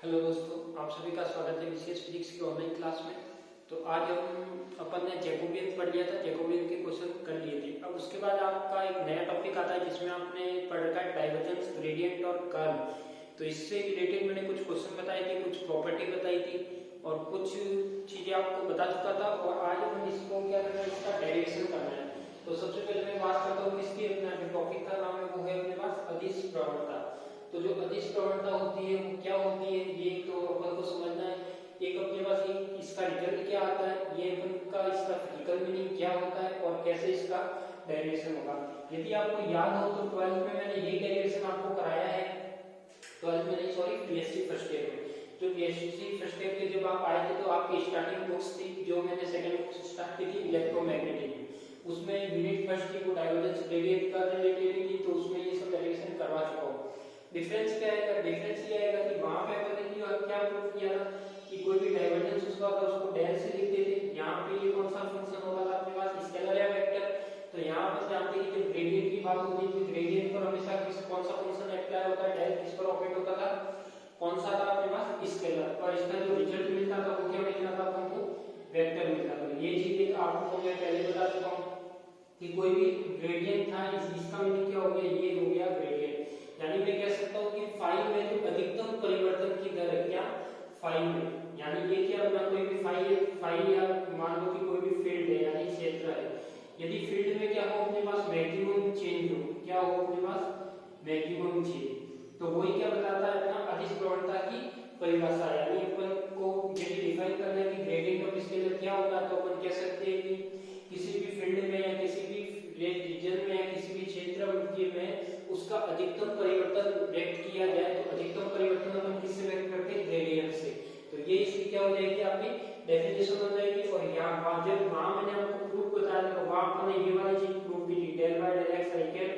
Hello दोस्तों, आप सभी का स्वागत है विशेष फिजिक्स की ऑनलाइन क्लास में। तो आज अपन ने जैकोबियन पढ़ लिया था, जैकोबियन के क्वेश्चन कर लिए थे। अब उसके बाद आपका एक नया टॉपिक आता है जिसमें आपने पढ़ रखा है डाइवर्जेंस, ग्रेडियंट और कर्ल। तो इससे रिलेटेड मैंने कुछ क्वेश्चन बताए थे, कुछ प्रॉपर्टी बताई थी और कुछ चीजें आपको बता चुका था। और आज हम इसको क्या करना है, इसका डेरिवेशन करना है। तो सबसे पहले मैं बात करता हूँ किसकी, अपना जो टॉपिक का नाम है वो है अपने पास अदिश प्रवणता। तो जो अदिश प्रवणता होती है वो क्या होती है, ये तो अपन को समझना है। एक अपने पास इसका रिजल्ट क्या आता है, ये अपन का इसका फिजिकल मीनिंग क्या होता है और कैसे इसका डेरिवेशन होगा। यदि आपको याद हो तो 12th में मैंने ये डेरिवेशन आपको कराया है। 12th में नहीं, सॉरी, बीएससी फर्स्ट ईयर में। जो बीएससी फर्स्ट ईयर के जब आप आए थे तो आपकी स्टार्टिंग बुक्स थी, जो मैंने सेकंड बुक स्टार्ट की थी इलेक्ट्रोमैग्नेटिक, उसमें यूनिट फर्स्ट की वो डाइवर्जेंस ग्रेडियंट का रिलेटेड थी, तो उसमें ये सब डेरिवेशन करवा चुका हूं। डिफरेंस क्या आएगा, डिफरेंस ये आएगा कि वहां पे अपन ने क्या प्रूफ किया था कि कोई भी डाइवर्जेंस उसका होता है उसको डेल से लिखते थे। यहाँ पे ये कौन सा फंक्शन होता था अपने पास, स्केलर या वेक्टर। तो यहाँ पर जानते हैं कि जब ग्रेडियंट की बात होती है तो ग्रेडियंट पर हमेशा कौन सा फंक्शन अप्लाई होता है, डेल किस पर ऑपरेट होता था, कौन सा था अपने पास, स्केलर। और इसका जो रिजल्ट मिलता था वो क्या मिलता था अपन को, वेक्टर मिलता था। ये चीज आपको मैं पहले बता चुका हूँ कि कोई भी ग्रेडियंट था, इसका मीनिंग क्या हो गया, ये हो गया ग्रेडियंट। यानी मैं कह सकता हूँ कि फाई में जो अधिकतम परिवर्तन की दर है, क्या फाई में, यानी ये क्या अपना कोई भी फाई या मान लो कि कोई भी फील्ड है यानी क्षेत्र है, यदि फील्ड में क्या हो अपने पास मैक्सिमम चेंज हो, क्या हो अपने पास मैक्सिमम चेंज, तो वही क्या बताता है अपना अदिश प्रवणता की परिभाषा। यानी अपन को यदि डिफाइन करना है कि ग्रेडियंट ऑफ स्केलर क्या होता है, तो अपन कह सकते हैं कि किसी भी फील्ड में या किसी भी रीजन में या किसी भी क्षेत्र में उसका अधिकतम परिवर्तन व्यक्त किया जाए तो अधिकतम परिवर्तन अपन किससे व्यक्त करते हैं, ग्रेडियंट से। तो ये इसकी क्या हो जाएगी, आपकी डेफिनेशन हो जाएगी। और यहाँ जब वहां मैंने आपको प्रूफ बताया था तो वहां आपने ये वाली चीज प्रूफ की थी, del by del X I cap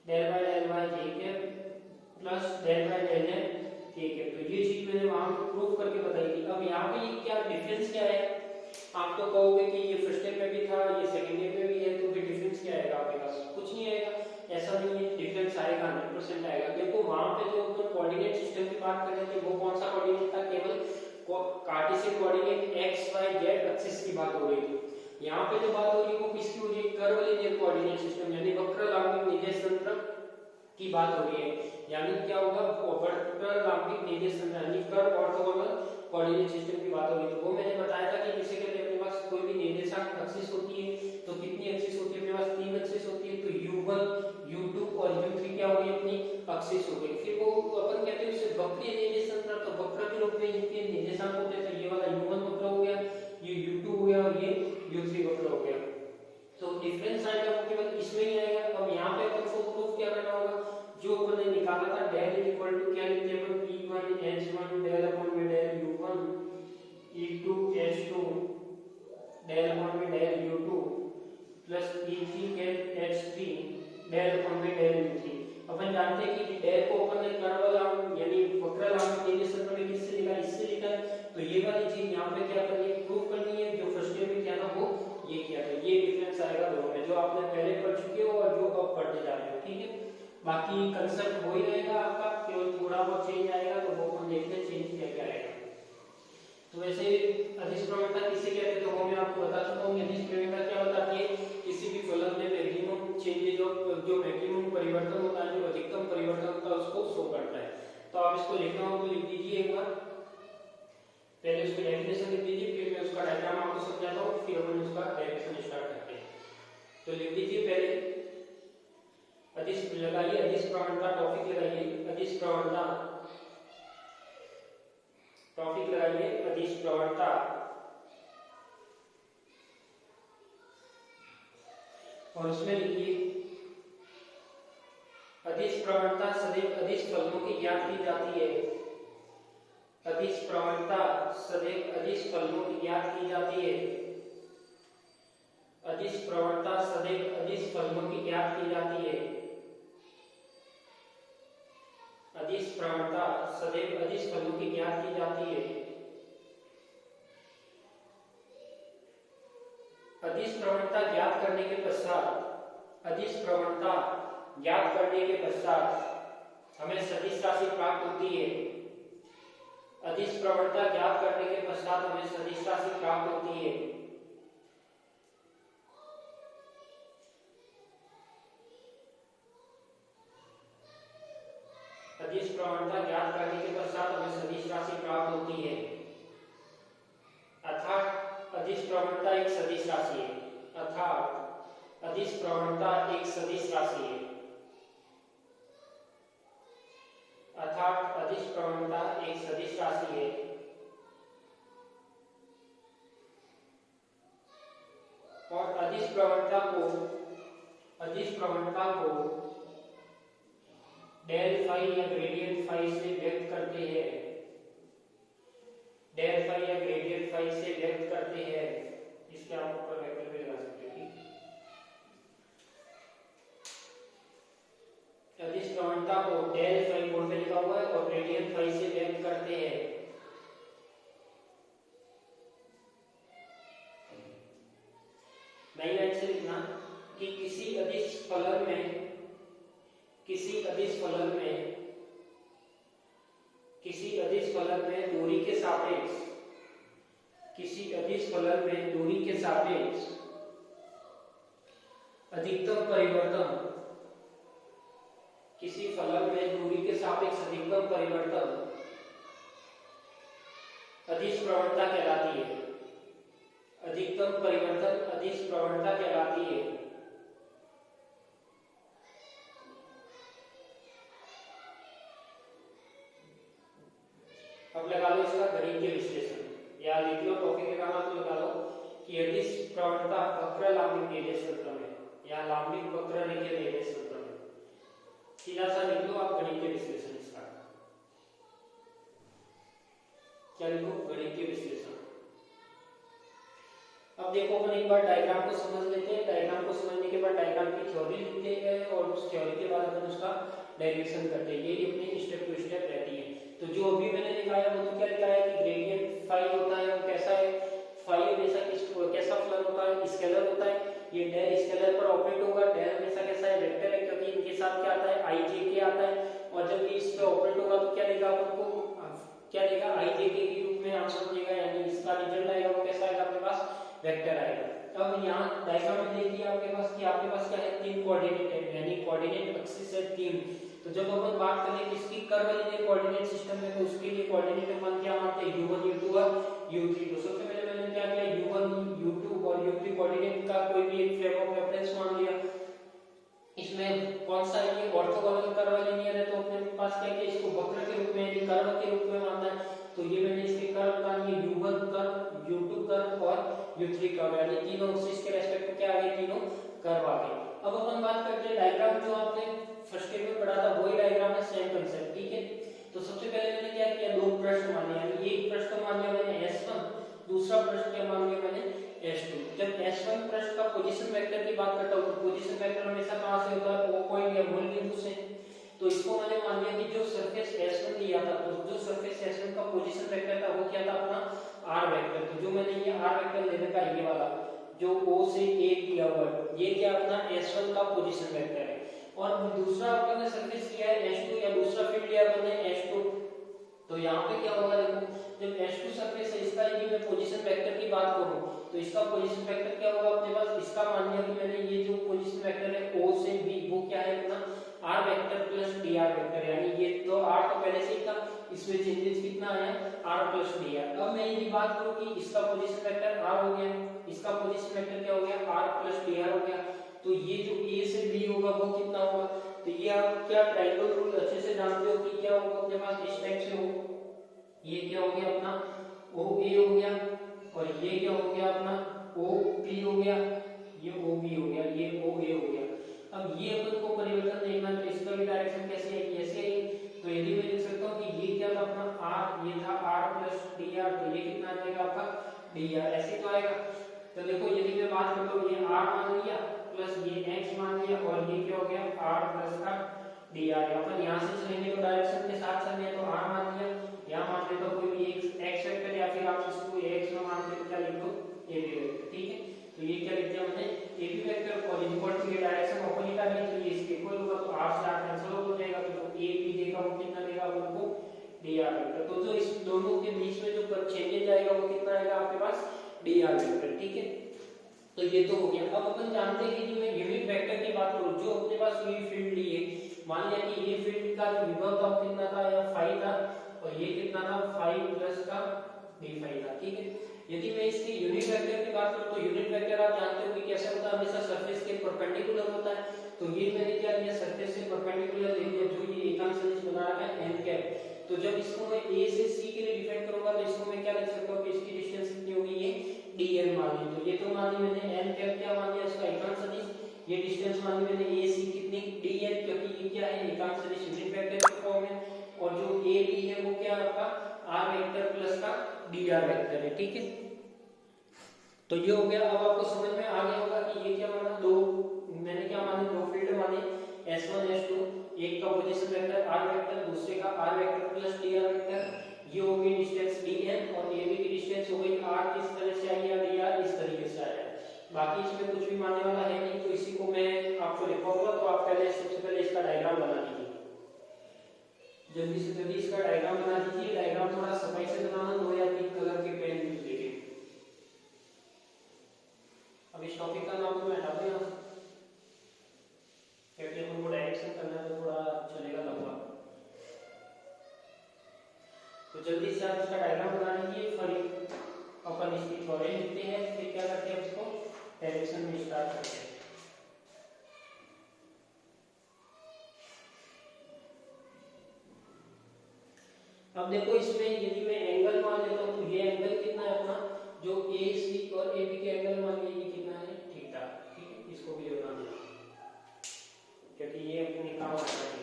del by del Y J cap plus del by del N ठीक है। तो ये चीज मैंने वहां प्रूफ करके बताई थी। अब यहाँ पे क्या डिफरेंस क्या है, आप तो कहोगे कि ये फर्स्ट ईयर में भी था, ये सेकंड ईयर में भी है, तो फिर डिफरेंस क्या आएगा आपके पास, कुछ नहीं आएगा। ऐसा नहीं है, डिफरेंस आएगा, 100% आएगा। देखो वहां पे जो कोऑर्डिनेट सिस्टम की बात कर रहे थे वो कौन सा कोऑर्डिनेट था, केवल Cartesian coordinate X Y Z axis की बात हो रही थी। यहाँ पे जो बात हो रही है वो किसकी हो रही है, कर्व लीनियर कोऑर्डिनेट सिस्टम यानी वक्रगामी निर्देश तंत्र की बात हो रही है। यानी क्या होगा, वक्रगामी निर्देश तंत्र यानी कर्व ऑर्थोगोनल कोऑर्डिनेट सिस्टम की बात हो रही है। तो वो मैंने बताया था कि जैसे कि अपने पास कोई भी निर्देशांक एक्सिस होती है तो कितनी एक्सिस होती है, अपने पास 3 एक्सिस होती है। तो u1 u2 और u3 क्या हो गई, अपनी एक्सिस हो गई। फिर वो अपन कहते हैं उसे वक्रीय निर्देश तंत्र, तो वक्र के रूप में इनके निर्देशांक होते हैं। तो ये वाला u1 वक्र हो गया, ये u2 हो गया और ये u3 वक्र हो गया। तो डिफरेंस आएगा वो केवल इसमें ही आएगा। अब यहाँ पे अपन को प्रूफ क्या करना होगा, जो अपन ने निकाला था डेल इक्वल टू क्या लिखते हैं अपन, e1 h1 डेल अपॉन में del u1 e2 h2 del upon में del u2 plus e3 h3 del upon में डेल u3। अपन जानते हैं कि डेल को अपन ने कर्वगामी यानी वक्रगामी निर्देश तंत्र में किससे लिखा, इससे लिखा। तो ये वाली चीज यहाँ पे क्या करनी है, प्रूफ करनी है। जो फर्स्ट ईयर में किया ना वो ये किया था। ये डिफरेंस आएगा दोनों में, जो आपने पहले पढ़ चुके हो और जो अब पढ़ने जा रहे हो, ठीक है। बाकी कंसेप्ट वही रहेगा आपका, केवल थोड़ा बहुत चेंज आएगा। तो वो हम देखते हैं चेंज क्या क्या आएगा। तो वैसे अदिश प्रवणता किसे कहते हैं तो वो मैं आपको बता चुका हूँ। अदिश प्रवणता क्या बताती है, किसी भी फलन में मैक्सिमम चेंजेस जो मैक्सिमम परिवर्तन होता है, जो अधिकतम परिवर्तन होता है उसको शो करता है। तो आप इसको लिखना हो तो लिख दीजिए एक बार, पहले उसकी डेफिनेशन लिख दीजिए, फिर मैं उसका डायग्राम आपको समझाता हूँ, फिर अपन उसका डेरिवेशन स्टार्ट करते हैं। तो लिख दीजिए पहले अदिश लगाइए, अदिश प्रवणता टॉपिक लगाइए, अदिश प्रवणता टॉपिक लगाइए, अदिश प्रवणता। और उसमें लिखिए अदिश प्रवणता सदैव अदिश फलनों की ज्ञात की जाती है। अदिश प्रवणता सदैव अदिश फलनों की ज्ञात की जाती है। अदिश प्रवणता सदैव अदिश फलनों की ज्ञात की जाती है। अदिश प्रवणता सदैव अदिश फलनों की ज्ञात की जाती है। अदिश प्रवणता ज्ञात करने के पश्चात, अदिश प्रवणता ज्ञात करने के पश्चात हमें सदिश राशि प्राप्त होती है। अदिश प्रवणता ज्ञात करने के पश्चात हमें सदिश राशि प्राप्त होती है। अदिश प्रवणता ज्ञात करने के पश्चात हमें सदिश राशि प्राप्त होती है, अर्थात अदिश प्रवणता एक सदिश राशि है, अर्थात अदिश प्रवणता एक सदिश राशि है, अर्थात अदिश प्रवणता एक सदिश राशि है। और अदिश प्रवणता को डेल फाई या ग्रेडियंट फाई से व्यक्त करते हैं, डेल फाई या ग्रेडियंट फाई से व्यक्त करते हैं। इसके आप ऊपर वेक्टर भी लगा सकते हो। ठीक, अदिश प्रवणता को डेल फाई बोर्ड पे लिखा हुआ है और ग्रेडियंट फाई से व्यक्त करते हैं। नई लाइन से लिखना कि किसी अदिश फलन में दूरी के सापेक्ष, किसी अदिश फलन में दूरी के सापेक्ष अधिकतम परिवर्तन, किसी फलन में दूरी के सापेक्ष अधिकतम परिवर्तन अदिश प्रवणता कहलाती है। अधिकतम परिवर्तन अदिश प्रवणता कहलाती है। अब लगा लो इसका गणितीय विश्लेषण, या लिख लो टॉपिक का नाम तो लगा लो कि अदिश प्रवणता वक्र लांबिक निर्देश तंत्र में या लांबिक वक्र रेखीय निर्देश तंत्र में। सीधा सा लिख लो आप गणितीय विश्लेषण इसका। क्या लिखो? गणितीय विश्लेषण। अब देखो अपन एक बार डायग्राम को समझ लेते हैं। डायग्राम को समझने के बाद डायग्राम की थ्योरी लिखते हैं और उस थ्योरी के बाद अपन उसका डेरिवेशन करते हैं। ये अपनी स्टेप टू स्टेप रहती है। तो जो अभी मैंने दिखाया वो तो क्या दिखाया कि ग्रेडियंट फाई होता है, वो कैसा है, फाई हमेशा कैसा फलन होता है, स्केलर होता है। ये डेल स्केलर पर ऑपरेट होगा। डेल हमेशा कैसा है, वेक्टर है, क्योंकि इनके साथ क्या आता है, आई जे के आता है। और जब ये इस पे ऑपरेट होगा तो क्या देगा अपन को, क्या देगा, आई जे के रूप में आंसर देगा, यानी इसका रिजल्ट आएगा वो कैसा आएगा, अपने पास वेक्टर आएगा। अब यहाँ डायग्राम में देखिए आपके पास कि आपके पास क्या है, 3 कोऑर्डिनेट है, यानी कोऑर्डिनेट एक्सिस है 3। तो जब अपन बात करें इसकी कर्व लीनियर कोऑर्डिनेट सिस्टम में, तो उसके लिए कोऑर्डिनेट मान क्या मानते हैं, u1 u2 और u3। तो सबसे पहले मैंने क्या किया, u1 u2 और u3 कोऑर्डिनेट का कोई भी एक फ्रेम ऑफ रेफरेंस मान लिया। इसमें कौन सा है, ये ऑर्थोगोनल कर्व लीनियर है, तो अपने पास क्या किया, इसको वक्र के रूप में यानी कर्व के रूप में मानना है। तो ये मैंने इसके कर्व मान लिए, u1 कर्व, u2 कर्व और u3 कर्व, यानी तीनों एक्सिस के रेस्पेक्ट में क्या आ गए, तीनों कर्व आ गए। अब अपन बात करते हैं डायग्राम जो आपने फर्स्ट ईयर में पढ़ा था वही डायग्राम है, सेम कांसेप्ट। ठीक है, तो सबसे पहले मैंने क्या किया, दो पृष्ठ मान लिया, यानी एक पृष्ठ मान लिया मैंने S1, दूसरा पृष्ठ क्या मान लिया मैंने S2। जब S1 पृष्ठ का पोजीशन वेक्टर की बात करता हूं तो पोजीशन वेक्टर हमेशा कहां से होता है, वो पॉइंट या मूल बिंदु से। तो इसको मैंने मान लिया कि जो सरफेस S1 लिया था, तो जो सरफेस S1 का पोजीशन वेक्टर था वो क्या था, अपना R वेक्टर। तो जो मैंने ये R वेक्टर लेने का ये वाला जो O से 1 दिया हुआ है, ये क्या अपना S1 का पोजीशन वेक्टर है। और दूसरा अपन ने सरफेस लिया है S2, या दूसरा फील्ड लिया अपन ने S2। तो यहाँ पे क्या होगा, देखो जब S2 सरफेस है, इसका यदि मैं पोजीशन वेक्टर की बात करूं तो इसका पोजीशन वेक्टर क्या होगा अपने पास, इसका मान लिया कि मैंने ये जो पोजीशन वेक्टर है O से B, वो क्या है अपना R vector plus dr vector, यानी ये तो R तो पहले से ही था, इसमें चेंजेस कितना आया, R प्लस dr। अब मैं यदि बात करूं कि इसका पोजीशन वेक्टर R हो गया, इसका पोजीशन वेक्टर क्या हो गया, R प्लस dr हो गया। तो ये जो A से B होगा वो कितना होगा, तो ये आप क्या ट्रायंगल रूल अच्छे से जानते हो कि क्या होगा अपने पास, इस टाइप से हो। ये क्या हो गया अपना OA हो गया, और ये क्या हो गया अपना OP हो गया, ये OB हो गया, ये OA हो गया। अब ये अपन को परिवर्तन देखना है, तो इसका भी डायरेक्शन कैसे है, ऐसे है। तो यदि मैं लिख सकता हूँ कि ये क्या था अपना R, ये था R प्लस dr, तो ये कितना आ जाएगा आपका dr, ऐसे तो आएगा। तो देखो यदि मैं बात करता हूँ, ये R मान लिया प्लस ये x मान लिया, और ये क्या हो गया R प्लस का dr। अपन यहाँ से चलेंगे तो डायरेक्शन के साथ चलेंगे, तो R मान लिया, यहाँ मान लेते हो कोई भी x वेक्टर, या फिर आप इसको x में मान के क्या लिख दो, AB वेक्टर। ठीक है, तो ये क्या लिख दिया हमने AB वेक्टर, और इक्वल टू ये डायरेक्शन ऑपोजिट आ गई, तो ये इसके इक्वल होगा, तो R से R कैंसिल हो जाएगा। तो AB देगा वो कितना देगा अपन को डी आर वेक्टर। तो जो इस दोनों के बीच में जो चेंजेज आएगा वो कितना आएगा आपके पास डी आर वेक्टर, ठीक है। तो ये तो हो गया। अब अपन जानते हैं कि मैं यूनिट वेक्टर की बात करूं, जो अपने पास ये फील्ड ली है, मान लिया कि ये फील्ड का जो विभव था वो कितना था या फाई था, और ये कितना था फाई प्लस का डी फाई था, ठीक है। यदि मैं इसकी यूनिट वेक्टर की बात करूं तो यूनिट वेक्टर आप जानते हो कि कैसा होता है, हमेशा सरफेस के परपेंडिकुलर होता है। तो ये मैंने क्या किया, सरफेस से परपेंडिकुलर ले लिया, जो ये एकांश सदिश बना रखा है n कैप। तो जब इसको मैं a से c के लिए डिफाइन करूंगा तो इसको मैं क्या लिख सकता हूं कि इसकी डिस्टेंस कितनी होगी, ये dn मान ली। तो ये तो मान ली मैंने n कैप क्या मान लिया, इसका एकांश सदिश। ये डिस्टेंस मान ली मैंने ac कितनी dn, क्योंकि ये क्या है एकांश सदिश यूनिट वेक्टर की फॉर्म है, और जो ab है वो क्या आपका r वेक्टर प्लस का dr वेक्टर है, ठीक है। तो ये हो गया। अब आपको समझ में आ गया होगा कि ये क्या माना, दो मैंने क्या माने, दो फील्ड माने s1 s2, एक का पोजीशन वेक्टर r वेक्टर, दूसरे का r vector plus dr vector. ये हो गई डिस्टेंस dn, और ab की डिस्टेंस हो गई r किस तरह से आई है, dr इस तरीके से आया। बाकी इसमें कुछ भी मानने वाला है नहीं, तो इसी को मैं आपको लिखवाऊंगा। तो आप पहले सबसे पहले इसका डायग्राम बना लीजिए, जल्दी से जल्दी इसका डायग्राम बना दीजिए। डायग्राम थोड़ा सफाई से बनाना, 2 या 3 कलर के पेन यूज कीजिए। अब इस टॉपिक का नाम तो मैं हटा दूं, क्योंकि हमको डायरेक्शन करना है तो थोड़ा चलेगा लंबा। तो जल्दी से आप इसका डायग्राम बना लीजिए, फिर अपन इसकी थ्योरी लिखते हैं, फिर क्या करते हैं इसको डायरेक्शन में स्टार्ट करते हैं। अब देखो इसमें यदि मैं एंगल मान लेता हूं तो ये एंगल कितना है अपना, जो ए सी और ए बी के एंगल मान लीजिए कितना है, थीटा, ठीक है। इसको भी बना देना क्योंकि ये अपने काम आता है।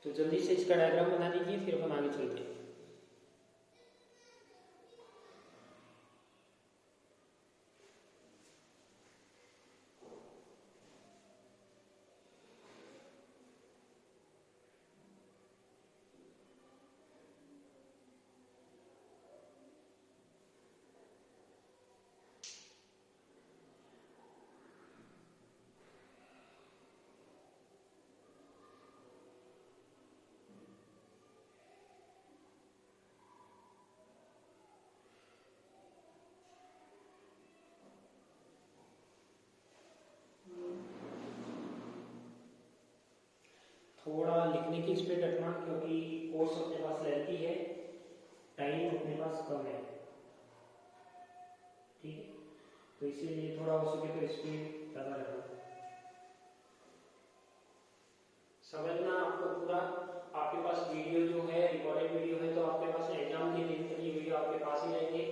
तो जल्दी से इसका डायग्राम बना दीजिए, फिर अपन आगे चलते हैं। थोड़ा लिखने की स्पीड रखना, क्योंकि कोर्स अपने पास रहती है, टाइम अपने पास कम है, ठीक है। तो इसीलिए थोड़ा हो सके तो स्पीड ज़्यादा रखना। समझना आपको पूरा, आपके पास वीडियो जो है रिकॉर्डेड वीडियो है, तो आपके पास एग्जाम के दिन तक ये वीडियो आपके पास ही रहेंगे।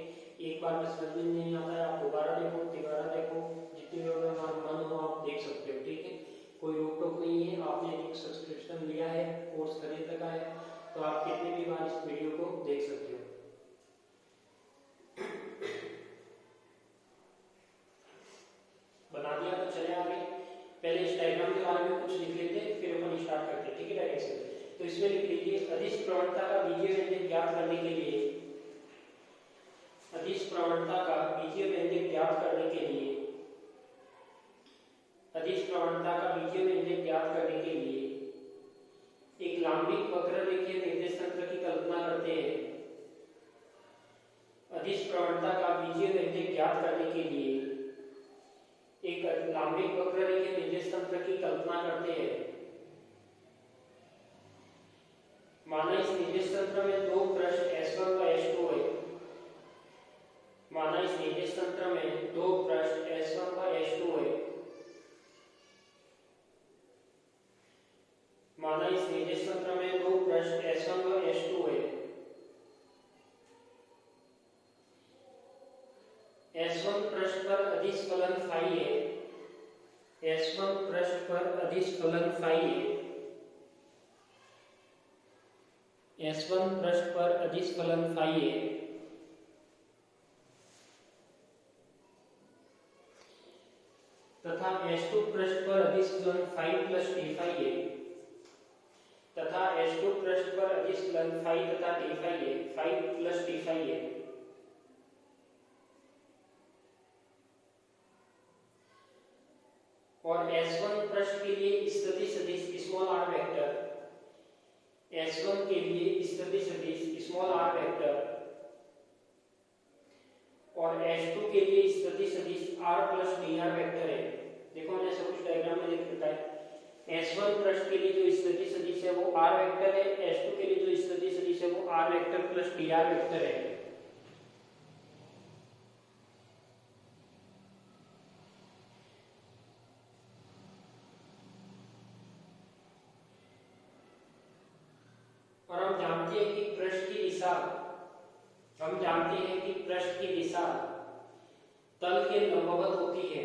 एक बार में समझ में नहीं आता है, आप दोबारा देखो, तिबारा देखो, जितनी बार मन हो आप देख सकते हो, ठीक है। कोई रोक टोक नहीं है। आपने एक सब्सक्रिप्शन लिया है, कोर्स खरीद रखा है, तो आप कितने भी बार इस वीडियो को देख सकते हो। बना दिया तो चले आगे। पहले इस डायग्राम के बारे में कुछ लिख लेते हैं, फिर अपन स्टार्ट करते हैं, ठीक है। डायरेक्शन तो इसमें लिख लीजिए, अदिश प्रवणता का बीजीय व्यंजक ज्ञात करने के लिए, अदिश प्रवणता का बीजीय व्यंजक ज्ञात करने के लिए, अदिश प्रवणता का बीजीय व्यंजक ज्ञात करने के लिए एक लांबिक वक्ररेखीय निर्देश तंत्र की कल्पना करते हैं। अदिश प्रवणता का बीजीय व्यंजक ज्ञात करने के लिए एक लांबिक वक्ररेखीय निर्देश तंत्र की कल्पना करते हैं। माना इस निर्देश तंत्र में दो पृष्ठ S1 व S2 है। माना इस निर्देश तंत्र में दो पृष्ठ S1 व S2 है। माना इस निर्देश तंत्र में दो पृष्ठ S1 व S2 है। S1 पृष्ठ पर अदिश फलन फाई है। S1 पृष्ठ पर अदिश फलन फाई है। S1 पृष्ठ पर अदिश फलन फाई है तथा S2 पृष्ठ पर अदिश फलन फाई प्लस डी फाई है, तथा S2 पृष्ठ पर अदिश फलन फाई तथा डी फाई है, फाई प्लस डी फाई है। और S1 पृष्ठ के लिए स्थिति सदिश स्मॉल r वेक्टर, S1 के लिए स्थिति सदिश स्मॉल r वेक्टर और S2 के लिए स्थिति सदिश r प्लस dr वेक्टर है। देखो मैंने सब कुछ डायग्राम में लिख रखा है। S1 पृष्ठ के लिए जो स्थिति सदिश है वो r वेक्टर है, S2 के लिए जो स्थिति सदिश है वो r vector plus dr vector है। और हम जानते हैं कि पृष्ठ की दिशा, हम जानते हैं कि पृष्ठ की दिशा तल के लंबवत होती है।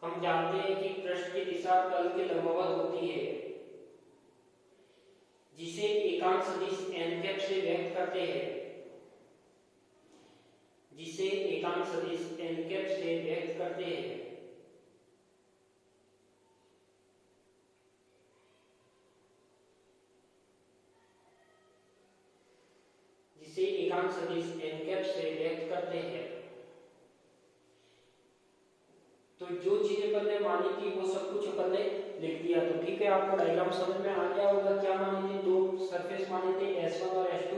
हम जानते हैं कि पृष्ठ की दिशा तल के लंबवत होती है, जिसे एकांक सदिश n कैप से व्यक्त करते हैं, जिसे एकांक सदिश n कैप से व्यक्त करते हैं। जिसे एकांक सदिश n कैप से व्यक्त करते हैं। तो जो चीजें अपन ने मानी थी वो सब कुछ अपन ने लिख दिया। तो ठीक है, आपको डायग्राम समझ में आ गया होगा। क्या मानी थी? दो सरफेस माने थे S1 और S2,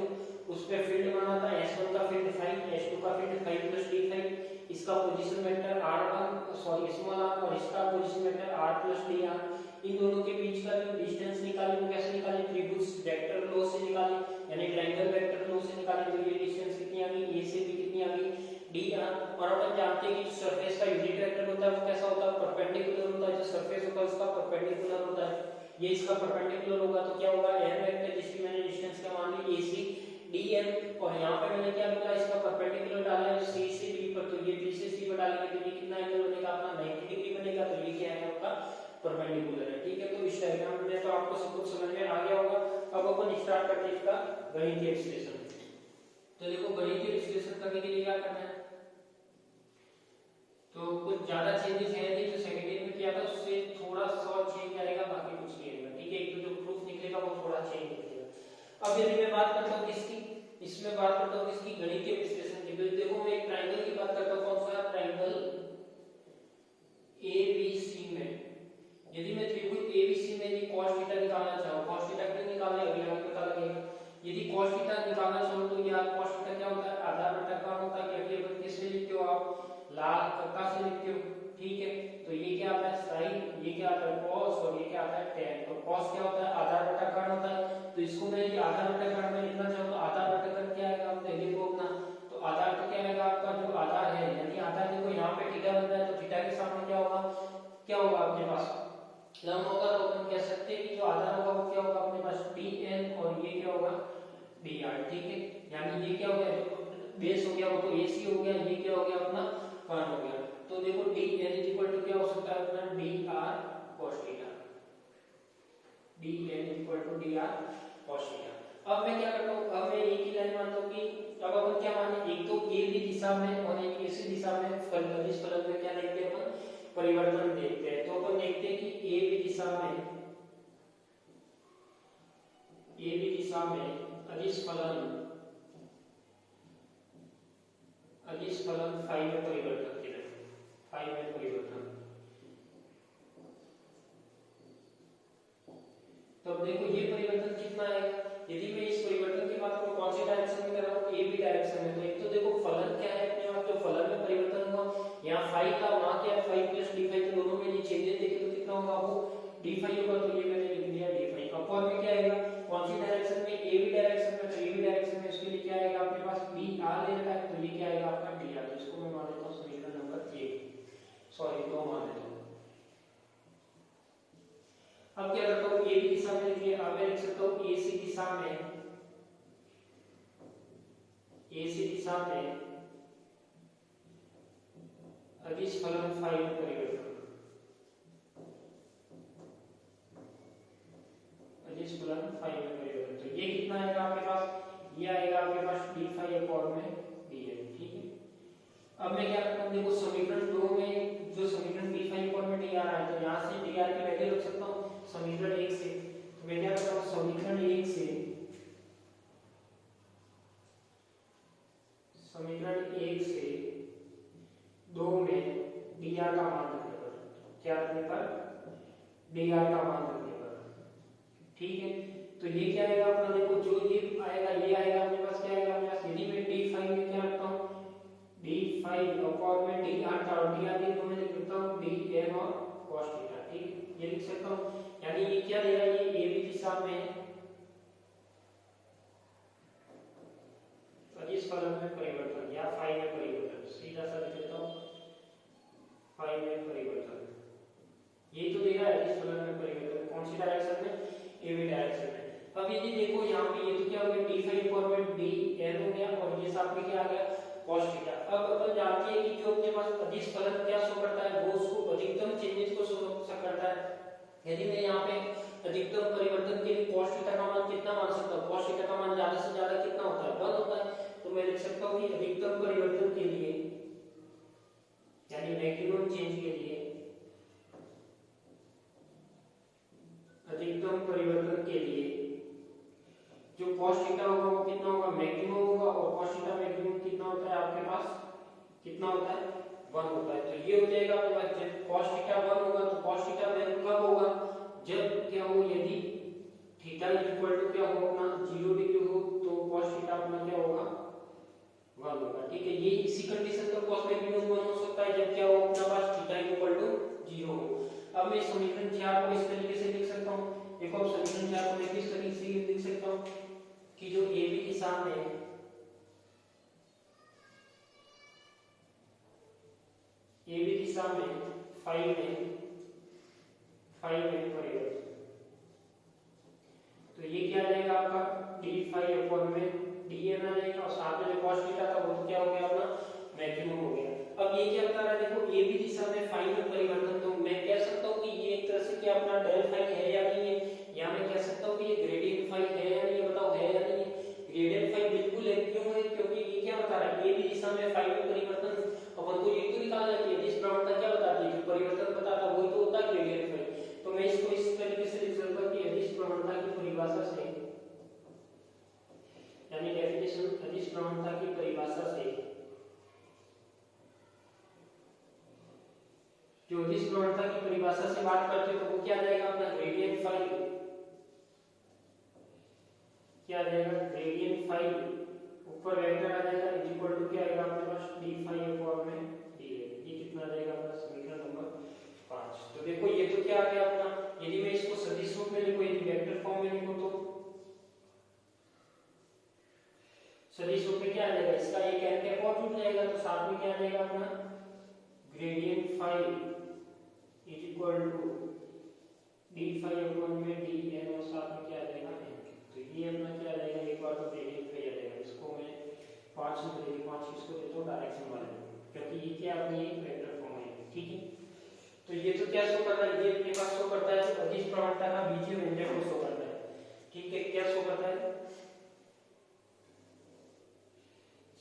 उस पे फील्ड माना था S1 का फील्ड फाई, S2 का field phi plus D phi, इसका position vector r1 sorry small r और इसका position vector r plus D R. इन दोनों के बीच का जो डिस्टेंस निकाली वो कैसे निकाली? त्रिभुज वेक्टर लॉ से निकाली, यानी ट्रायंगल वेक्टर लॉ से निकाली। तो ये डिस्टेंस कितनी आ गई? a से b कितनी आ गई? dr। और अपन जानते हैं कि सरफेस का यूनिट वेक्टर होता है वो कैसा होता है? परपेंडिकुलर होता है। जो सरफेस होता है उसका परपेंडिकुलर होता है। ये इसका परपेंडिकुलर होगा तो क्या होगा? n वेक्टर जिसकी मैंने डिस्टेंस क्या मान ली? ac dn। और यहाँ पे मैंने क्या बोला? इसका परपेंडिकुलर डाला है c से b पर, तो ये b से c पर डालेंगे तो ये कितना एंगल बनेगा? अपना 90 डिग्री बनेगा। तो ये क्या है? आपका परपेंडिकुलर है। ठीक है, तो इस डायग्राम में तो आपको सब कुछ समझ में आ गया होगा। अब अपन स्टार्ट करते हैं इसका गणितीय विश्लेषण। तो देखो, गणितीय विश्लेषण करने के लिए क्या करना है? तो कुछ ज्यादा चेंजेस है नहीं, जो सेकंड ईयर में किया था उससे थोड़ा सा चेंज आएगा, बाकी कुछ नहीं आएगा। ठीक है, एक तो जो प्रूफ निकलेगा वो थोड़ा चेंज निकलेगा। अब यदि मैं बात करता हूँ किसकी, इसमें बात करता हूँ किसकी? गणितीय विश्लेषण की। तो देखो, मैं एक ट्रायंगल की बात करता हूँ। कौन सा? ट्रायंगल ABC में यदि मैं त्रिभुज ABC में यदि cos थीटा निकालना चाहूँ, cos थीटा क्यों निकालना है अभी हमें पता लगेगा। यदि cos थीटा निकालना चाहूँ तो यार cos थीटा क्या होता है? आधा बटा कौन होता है? कि अभी किससे लिखते हो आप? लाल कक्का से लिखते हो। ठीक है, तो ये क्या आता है? sin, ये क्या आता है? cos, और ये क्या आता है? tan। तो cos क्या होता है? आधा बटा कर्ण होता है। तो इसको मैं यदि आधा बटा कर्ण में लिखना चाहूँ तो आधा बटा कर्ण क्या आएगा? आप पहले को अपना, तो आधा का क्या आएगा? आपका जो आधा है, यानी आधा देखो यहाँ पे थीटा बन रहा है, तो थीटा के सामने क्या होगा? क्या होगा अपने पास? लंब होगा। तो अपन कह सकते हैं कि जो आधा होगा वो क्या होगा अपने पास? dn, और ये क्या होगा? dr। ठीक है, यानी ये क्या हो गया? जो बेस हो गया वो तो ac हो गया, ये क्या हो गया? अपना कर्ण हो गया। तो देखो dn इक्वल टू क्या हो सकता है अपना? dr cos theta. dn equal to dr cos theta. अब मैं क्या करता हूँ? अब मैं एक ही लाइन मानता हूँ कि अब अपन क्या माने? एक तो a की दिशा में और एक ac दिशा में फलन, इस फलन में क्या देखते हैं अपन? परिवर्तन देखते हैं। तो अपन देखते हैं कि a b दिशा में अदिश फलन फाई में परिवर्तन किया, फाई में परिवर्तन। तो अब देखो ये परिवर्तन कितना है? यदि मैं इस परिवर्तन की बात करूं कौन सी डायरेक्शन में कर रहा हूं? ए बी डायरेक्शन में। तो एक तो देखो फलन क्या है अपने आप, जो फलन में परिवर्तन हुआ, यहाँ फाई का वहां क्या है? Phi plus D phi. तो दोनों में ये चेंजेस देखे तो कितना होगा? वो डी फाई होगा। तो ये मैंने लिख दिया डी फाई। अपर में क्या आएगा? कौन सी डायरेक्शन में? ए बी डायरेक्शन में। तो ए बी डायरेक्शन में उसके लिए क्या आएगा अपने पास? बी आर ले रखा है, तो ये क्या आएगा आपका? D R. इसको मैं मान लेता हूँ समीकरण नंबर 1, सॉरी 2 मान लेता हूँ। अब क्या करता हूँ? ए बी दिशा में लिखिए। अब मैं लिख सकता हूँ ए सी दिशा में, AC दिशा में अदिश फलन फाई में परिवर्तन, अदिश फलन फाई में परिवर्तन। तो ये कितना आएगा आपके पास? ये आएगा आपके पास डी फाई अपॉन में dn। ठीक है, अब मैं क्या करता हूँ? देखो समीकरण 2 में जो समीकरण डी फाई अपॉन में डी आ रहा है, तो यहाँ से डी आर की वैल्यू रख सकता हूँ समीकरण 1 से। तो मैं क्या करता हूँ? समीकरण 1 से समीकरण 1 से 2 में dr का मान रखना पड़ता है। क्या रखने पर, डी आर का मान रखने पर, ठीक है। तो ये क्या आएगा अपना, देखो जो ये आएगा ये आएगा अपने पास, क्या आएगा अपने पास, यदि मैं d5 में क्या रखता हूँ, d5 अपॉन में डी आर का, और डी आर के मैं लिख सकता हूँ डी एन और cos थीटा, ठीक है, ये लिख सकता हूँ। यानी ये क्या दे रहा है, ये ए बी दिशा में है, इस फलन में परिवर्तन या फाई में परिवर्तन, सीधा सा लिख देता हूँ फाई में परिवर्तन, ये तो दे रहा है इस फलन में परिवर्तन, कौन सी डायरेक्शन में, ए बी डायरेक्शन में। अब यदि देखो यहाँ पे ये तो क्या हो गया, d5 अपॉन में डी एन हो गया, और ये साथ में क्या आ गया, cos थीटा। अब अपन जानते हैं कि जो अपने पास अदिश फलन क्या शो करता है, वो उसको अधिकतम चेंजेस को शो करता है। यदि मैं यहाँ पे अधिकतम परिवर्तन के लिए cos थीटा का मान कितना मान सकता हूँ, cos थीटा का मान ज्यादा से ज्यादा कितना होता है, 1 होता है। तो मैं लिख सकता हूँ कि अधिकतम परिवर्तन के लिए, यानी मैक्सिमम चेंज के लिए, अधिकतम परिवर्तन के लिए जो cos थीटा होगा वो कितना होगा, मैक्सिमम होगा, और cos थीटा मैक्सिमम कितना होता है आपके पास, कितना होता है, 1 होता है। तो ये हो जाएगा आपके पास, जब cos थीटा 1 होगा तो cos थीटा वैल्यू कब होगा, जब क्या हो, यदि थीटा इक्वल टू क्या हो अपना 0 डिग्री हो, तो cos थीटा अपना क्या होगा, 1 होगा, ठीक है। ये इसी कंडीशन पर cos मैक्सिमम 1 हो सकता है जब क्या हो अपना पास थीटा इक्वल टू 0 हो। अब मैं समीकरण 4 को इस तरीके से लिख सकता हूँ, देखो अब समीकरण 4 को मैं किस तरीके से लिख सकता हूँ कि जो ए बी दिशा में, ए बी दिशा में फाई में परिवर्तन, तो ये क्या आ जाएगा आपका d5 अपॉन में dn आ जाएगा, और साथ में जो cos थीटा था वो क्या हो गया अपना मैक्सिमम हो गया। अब ये क्या बता रहा है, देखो ए बी दिशा में फाई में परिवर्तन, तो मैं कह सकता हूँ कि ये एक तरह से क्या अपना डेल फाई है या नहीं है, या मैं कह सकता हूँ कि ये ग्रेडियंट फाई है या नहीं है, बताओ है या नहीं है। ग्रेडियंट फाई बिल्कुल है, क्यों है, क्योंकि ये क्या बता रहा है, ए बी दिशा में फाई में परिवर्तन, अपन को ये तो निकालना है कि इस प्रवणता क्या बताती है, जो परिवर्तन बताता है वही तो होता है ग्रेडियंट फाई। तो मैं इसको इस तरीके से लिख सकता हूँ कि इस प्रवणता की परिभाषा से, यानी डेफिनेशन अदिश प्रवणता की परिभाषा से, जो अदिश प्रवणता की परिभाषा से बात करते हो तो वो क्या आ जाएगा अपना ग्रेडियंट फाई, क्या आ जाएगा ग्रेडियंट फाई, ऊपर वेक्टर आ जाएगा इज इक्वल टू क्या आएगा आपके पास d5 अपॉन में dn, ये कितना आ जाएगा अपना समीकरण नंबर 5। तो देखो ये तो क्या आ गया अपना, यदि मैं इसको सदिश रूप में लिखूं, यदि वेक्टर फॉर्म में लिखूं तो सदिश रूप में क्या आ जाएगा, इसका एक n कैप और जुड़ जाएगा, तो साथ में क्या आ जाएगा अपना gradient phi is equal to d5 upon में dn, और साथ में क्या आ जाएगा n। तो ये अपना क्या आ जाएगा, एक बार तो ग्रेडियंट फाई आ जाएगा, इसको मैं 5 में ले 5 इसको देता हूं डायरेक्शन वाले, क्योंकि ये क्या अपनी एक वेक्टर फॉर्म है, ठीक है। तो ये तो क्या शो करता है, ये अपने पास शो करता है तो अदिश प्रवणता का बीजीय व्यंजक को शो करता है, ठीक है। क्या शो करता है,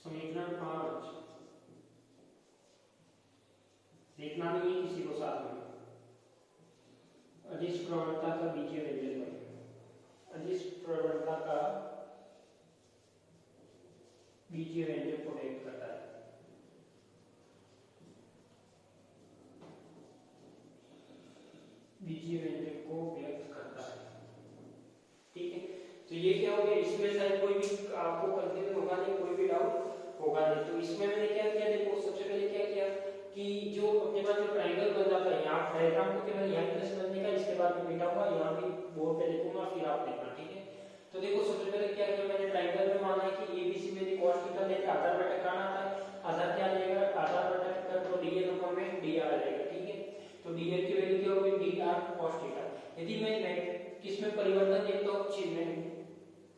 समीकरण 5 देखना नहीं है किसी को साथ में, अदिश प्रवणता का बीजीय व्यंजक, अदिश प्रवणता का बीजीय व्यंजक को व्यक्त करता है, बीजीय व्यंजक को व्यक्त करता है, ठीक है। तो ये क्या हो गया, इसमें शायद कोई भी आपको कंफ्यूजन होगा नहीं, कोई भी डाउट होगा नहीं। तो इसमें मैंने क्या किया, देखो सबसे पहले क्या किया कि जो अपने पास जो ट्रायंगल बन जाता है, यहाँ डायग्राम को केवल यहाँ प्रेस करने का, इसके बाद में बेटा हुआ यहाँ भी बोर्ड पे लिखूंगा, फिर आप देखना, ठीक है। तो देखो सबसे पहले क्या किया मैंने, ट्रायंगल में माना है कि एबीसी में cos थीटा लेके आधार घटक आना था, आधार क्या लेगा, आधार घटक का तो dn अपॉन में dr आ जाएगा, ठीक है। तो dn की वैल्यू क्या होगी, dr cos थीटा। यदि मैं किस में परिवर्तन देखता हूँ, चीज में,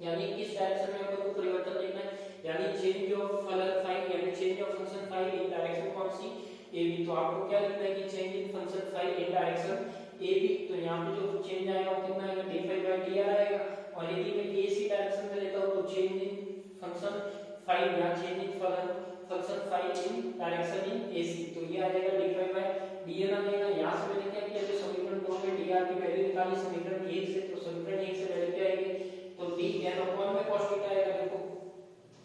यानी किस डायरेक्शन में अपन को परिवर्तन देखना है, यानी चेंज ऑफ फलन फाई, यानी change of function phi in direction कौन सी, ab। तो आपको क्या लिखना है कि change in function phi in direction ab, तो यहाँ पे जो चेंज आएगा वो कितना आएगा, d5/dr आएगा। और यदि मैं ac डायरेक्शन में लेता हूँ तो चेंज इन फंक्शन फाई या change in function phi in direction in ac, तो ये आ जाएगा d5/dn आ जाएगा। यहाँ से मैंने क्या किया, जो समीकरण 2 में dr की वैल्यू निकाली समीकरण 1 से, तो समीकरण 1 से वैल्यू क्या आएगी, तो dn अपॉन में cos थीटा आएगा। देखो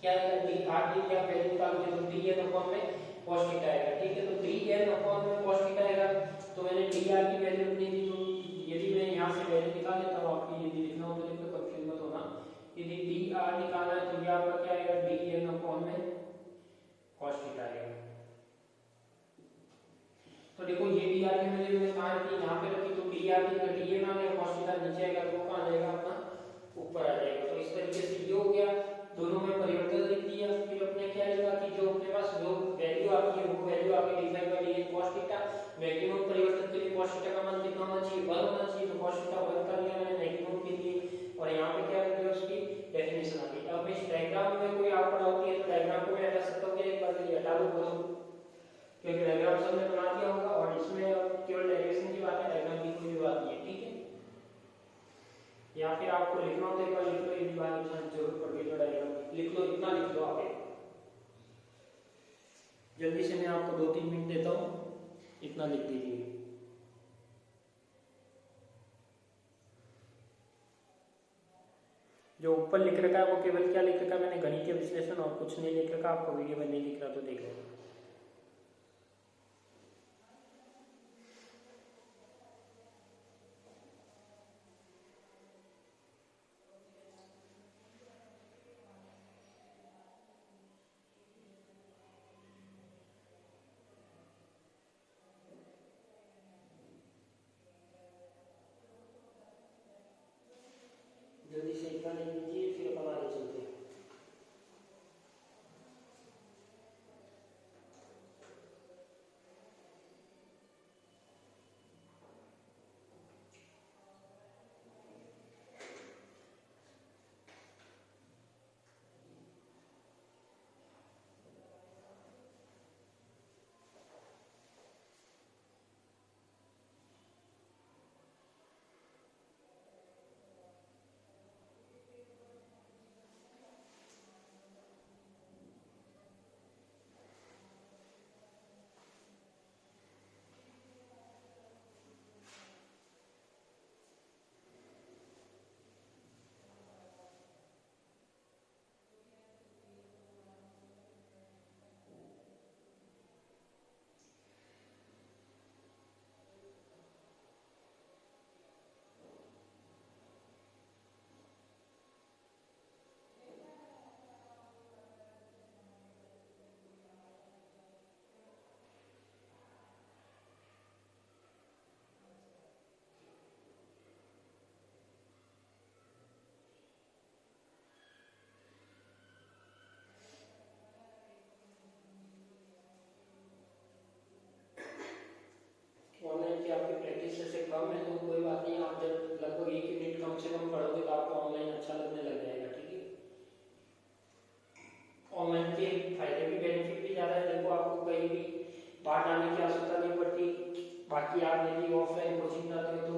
क्या आएगा, dr की क्या वैल्यू निकालोगे तो dn अपॉन में cos थीटा आएगा, ठीक है। तो dn अपॉन में cos थीटा आएगा, तो मैंने डी आर की वैल्यू अपनी दी, तो यदि मैं यहाँ से वैल्यू निकाल लेता हूँ, आपकी यदि लिखना हो तो लिख लो, कंफ्यूज मत होना। यदि डी आर निकालना है तो ये आपका क्या आएगा, डी एन अपॉन में कॉस थीटा आएगा। तो देखो ये डी आर की वैल्यू मैंने कहाँ रखी, यहाँ पे रखी, तो डी आर की जगह डी एन आ गया, कॉस थीटा नीचे आएगा, तो कहाँ आ जाएगा अपना, ऊपर आ जाएगा। तो इस तरीके से ये हो गया, दोनों में परिवर्तन लिख दिया। फिर अपने क्या लिखा कि जो अपने पास जो वैल्यू आती है वो वैल्यू आगे डिफाइन कर दी है cos थीटा। मैक्सिमम परिवर्तन के लिए cos थीटा का मान कितना होना चाहिए, 1 होना चाहिए, तो cos थीटा 1 कर लिया मैंने मैक्सिमम के लिए, और यहाँ पे क्या कर दिया, उसकी डेफिनेशन आ गई। अब इस डायग्राम में कोई आपको डाउट है तो डायग्राम को मैं हटा सकता हूँ, एक बार के लिए हटा दो, क्योंकि डायग्राम सबने बना दिया होगा और इसमें केवल डायरेक्शन की बात है, डायग्राम की कोई भी बात नहीं है, ठीक है। या फिर आपको लिखना हो तो एक बार लिख लो, एक बार जरूरत पड़ गई तो डायग्राम लिख लो, इतना लिख लो आगे। जल्दी से मैं आपको 2-3 मिनट देता हूँ, इतना लिख दीजिए। जो ऊपर लिख रखा है वो केवल क्या लिख रखा है मैंने, गणितीय विश्लेषण, और कुछ नहीं लिख रखा। आपको वीडियो में नहीं लिख रहा तो देख लो। जल्दी से इतना लिख दीजिए, फिर अपन आगे चलते हैं। ऑनलाइन की आपकी प्रैक्टिस से कम है तो कोई बात नहीं, आप जब लगभग 1 यूनिट कम से कम पढ़ोगे तो आपको ऑनलाइन अच्छा लगने लग जाएगा, ठीक है। ऑनलाइन के फायदे भी बेनिफिट भी ज़्यादा है, देखो आपको कहीं भी बाहर जाने की आवश्यकता नहीं पड़ती। बाकी आप यदि ऑफलाइन कोचिंग जाते हो तो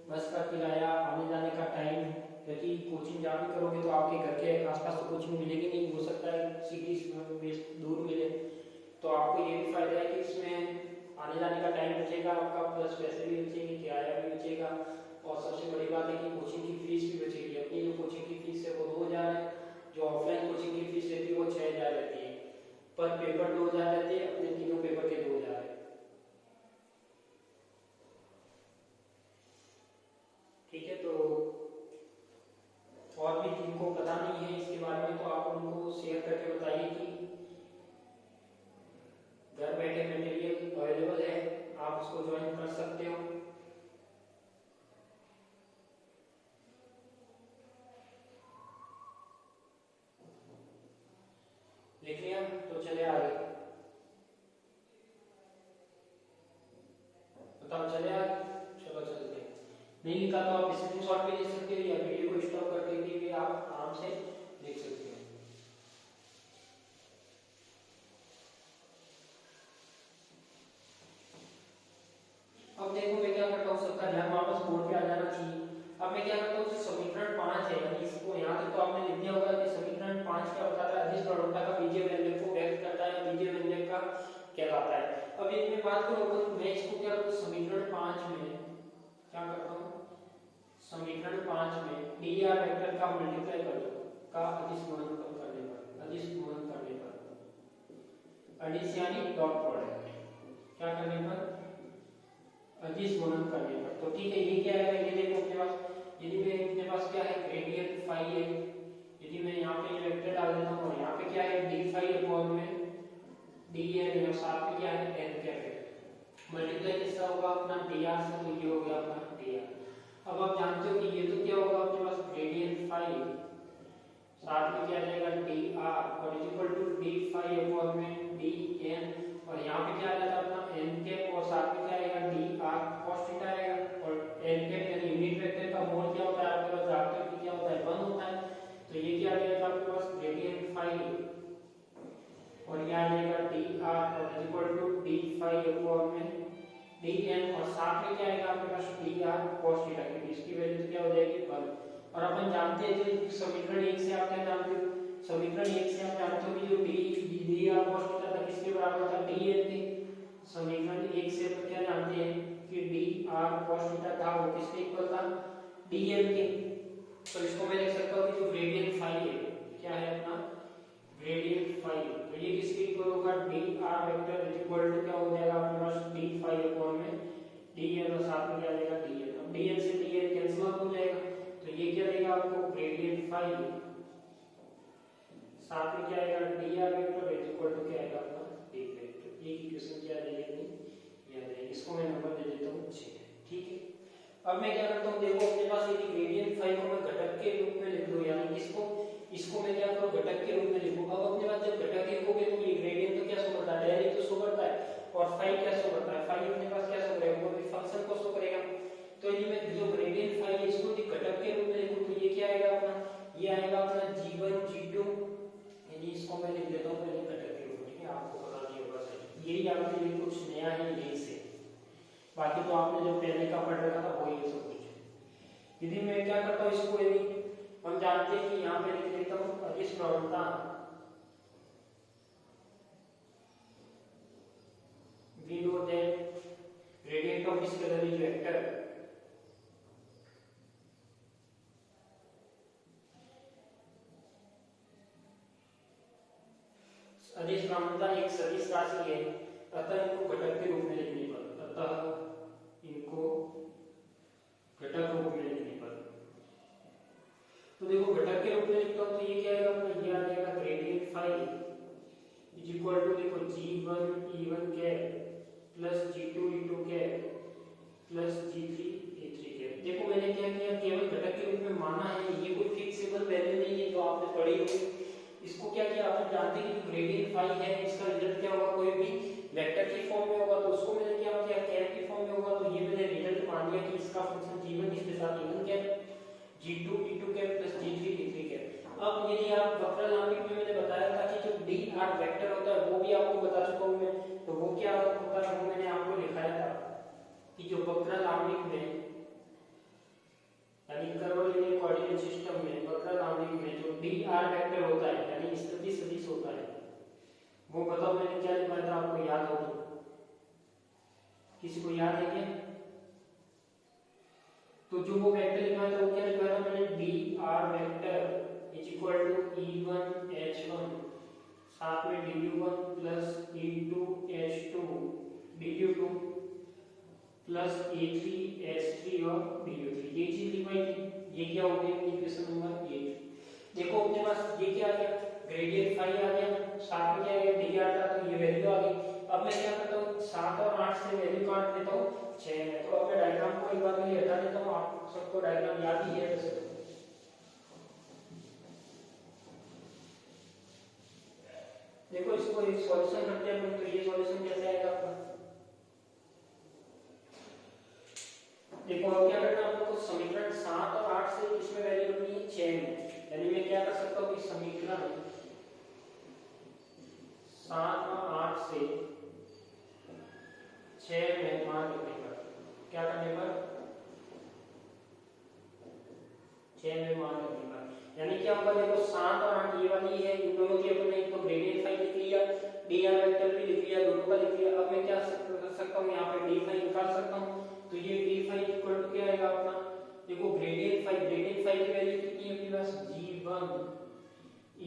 बस का किराया, आने जाने का टाइम, क्योंकि कोचिंग जहाँ भी करोगे तो आपके घर के आसपास तो कोचिंग मिलेगी नहीं, हो सकता है सिटी में दूर मिले। तो आपको ये भी फायदा है कि इसमें आने जाने का टाइम बचेगा आपका, प्लस पैसे भी बचेंगे, किराया भी बचेगा, और सबसे बड़ी बात है कि कोचिंग की फीस भी बचेगी। अपनी जो कोचिंग की फीस है वो 2000 है, जो ऑफलाइन कोचिंग की फीस रहती है वो 6000 रहती है, पर पेपर 2000 रहते हैं, अपने तीनों पेपर के 2000 है, ठीक है। तो और भी जिनको पता नहीं है इसके बारे में तो आप उनको शेयर करके बताइए कि घर बैठे मटेरियल अवेलेबल है, आप उसको ज्वाइन कर सकते हो। लिख लिया तो चले आगे, बताओ चले आगे, चलो चलते हैं। नहीं लिखा तो आप स्क्रीनशॉट भी ले सकते हो या वीडियो को स्टॉप करके भी आप आराम से देख सकते हो। अब देखो मैं क्या करता हूँ, सबका ध्यान वापस बोर्ड पे आ जाना चाहिए। अब मैं क्या करता हूँ, समीकरण 5 है, यानी इसको यहाँ तक तो आपने लिख दिया होगा कि समीकरण 5 क्या बताता है, अदिश प्रवणता का बीजीय व्यंजक को व्यक्त करता है, बीजीय व्यंजक का कहलाता है। अब यदि मैं बात करूँ तो मैं इसको क्या करूँ, समीकरण 5 में क्या करता हूँ, समीकरण 5 में डी आर वेक्टर का मल्टीप्लाई कर दो, का अदिश गुणनफल करने पर, अदिश गुणन करने पर, अदिश यानी डॉट प्रोडक्ट, क्या करने पर, अदिश गुणन करने पर। तो ठीक है, ये क्या है, ये देखो अपने पास, यदि मैं अपने पास क्या है ग्रेडियंट फाई है, यदि मैं यहाँ पे ये वेक्टर डाल देता हूँ, यहाँ पे क्या है डी फाई अपॉन में डी एन और साथ में क्या है एन कैप है, मल्टीप्लाई किसका होगा अपना डी आर से, तो ये हो गया अपना डी आर। अब आप जानते हो कि ये तो क्या होगा अपने पास ग्रेडियंट फाई, साथ में क्या आ जाएगा डी आर और equal to d phi upon में डी एन, और यहाँ पे क्या आ जाता है अपना एन कैप और साथ में क्या आएगा डी आर cos थीटा आएगा, और एन कैप यानी यूनिट वेक्टर का मोल क्या होता है आपके पास जानते हो कि क्या होता है 1 होता है। तो ये क्या आ जाएगा आपके पास ग्रेडियंट फाई और ये आ जाएगा डी आर और equal to d phi upon में डी एन, और साथ में क्या आएगा आपके पास डी आर cos थीटा, क्योंकि इसकी वैल्यू क्या हो जाएगी 1। और अपन जानते हैं जो समीकरण 1 से आप क्या जानते हो, समीकरण 1 से आप जानते हो कि जो डी आर cos थीटा था किसके बराबर था डी एन थी। समीकरण 1 से अपन क्या जानते हैं कि डी आर cos थीटा था वो किसके इक्वल था डी एन के। तो इसको मैं लिख सकता हूं कि जो ग्रेडियंट फाई है क्या है अपना ग्रेडियंट फाई, तो ये किसके इक्वल होगा d r vector equal to क्या हो जाएगा अपने पास डी फाई अपॉन में डी एन और साथ में क्या आ जाएगा डी एन। अब डी एन से डी एन कैंसिल आउट हो जाएगा, तो ये क्या देगा आपको ग्रेडियंट फाई साथ में क्या आएगा d r vector equal to क्या आएगा अपना डी वेक्टर। ये इक्वेशन क्या आ जाएगी ये आ जाएगी, इसको मैं नंबर दे देता हूं 6। ठीक है, अब मैं क्या करता हूं, देखो अपने पास ये ग्रेडियंट फाई को मैं घटक के रूप में लिख दूं, यानी इसको मैं क्या करूं घटक के रूप में लिखूं। अब अपने पास जब घटक लिखोगे तो ये ग्रेडियंट तो क्या शो करता है डायरेक्ट तो शो करता है, और फाई क्या शो करता है फाई अपने पास क्या शो करेगा वो भी फंक्शन को शो करेगा। तो यदि मैं जो ग्रेडियंट फाई है इसको घटक के रूप में लिखूं तो ये क्या आएगा अपना, ये आएगा अपना g1 g2, यानी इसको मैं लिख देता हूं पहले घटक के रूप में। ठीक है, आपको पता नहीं होगा सही, यही आपके लिए कुछ नया है यही से, बाकी तो आपने जो पहले का पढ़ रखा था वही है सब कुछ। यदि मैं क्या करता हूं इसको, यदि हम जानते हैं कि यहाँ पे लिख देता हूं अदिश प्रवणता we know that gradient of scalar is vector, अदिश प्रवणता एक सदिश राशि है, अतः इनको घटक के रूप में लिखने पर, अतः इनको घटक रूप में लिखने पर, तो देखो घटक के रूप में लिखता हूं तो ये क्या आएगा अपना, ये आ जाएगा gradient phi is equal to देखो g1 e1 cap plus g2 e2 cap plus g3 e3 cap. देखो मैंने क्या किया, केवल घटक के रूप में माना है, ये कोई फिक्सेबल वैल्यू नहीं है जो आपने पढ़ी होगी। इसको क्या किया आपने जानते हैं कि ग्रेडियंट फाई है इसका रिजल्ट क्या होगा, कोई भी वेक्टर की फॉर्म में होगा, तो उसको मैंने क्या किया कैप की फॉर्म में होगा, तो ये मैंने रिजल्ट मान लिया कि इसका फंक्शन g1 इसके साथ e1 cap g2 e2 cap plus g3 e3 cap. अब यदि आप वक्रलांगिक में मैंने बताया था कि जो डी आर वेक्टर होता है वो भी आपको बता चुका हूं मैं, तो वो क्या होता है वो मैंने आपको लिखाया था कि जो वक्रलांगिक में यानी कर्वीलिनियर कोऑर्डिनेट सिस्टम में वक्रलांगिक में जो डी आर वेक्टर होता है यानी स्थिति सदिश होता है, वो बताओ मैंने क्या लिखा था आपको याद हो तो, किसी को याद है क्या? तो जो वो वेक्टर लिखा था वो क्या लिखा था मैंने d r vector is equal to e1 h1 साथ में du1 plus e2 h2 du2 plus a3 h3 और du3, ये चीज लिखवाई थी। ये क्या हो गया इक्वेशन नंबर 8। देखो अपने पास ये क्या आ गया ग्रेडियंट फाई आ गया, साथ में क्या आ गया डी आर था, तो ये वैल्यू आ गई। अब मैं क्या करता हूँ 7 और 8 से वैल्यू काट देता हूँ 6 में, तो अब मैं डायग्राम को एक बार में हटा देता हूँ, आप सबको डायग्राम याद ही है वैसे तो। देखो इसको एक सॉल्यूशन करते हैं, तो ये सॉल्यूशन कैसे आएगा आपका, देखो अब क्या करना है आपको, समीकरण 7 और 8 से इसमें वैल्यू रखनी है 6 में, यानी मैं क्या कर सकता हूँ कि समीकरण 7 और 8 से 6 में मान रखने पर क्या करने पर 6 में मान रखने पर यानी क्या होगा, देखो 7 और 8 ये वाली है, इन दोनों की अपने एक तो ग्रेडियंट फाई लिख लिया, डी आर वेक्टर भी लिख लिया, दोनों का लिख लिया। अब मैं क्या कर सकता हूँ यहाँ पे डी फाई निकाल सकता हूँ, तो ये डी फाई इक्वल टू क्या आएगा अपना, देखो ग्रेडियंट फाई की वैल्यू कितनी है अपने पास g1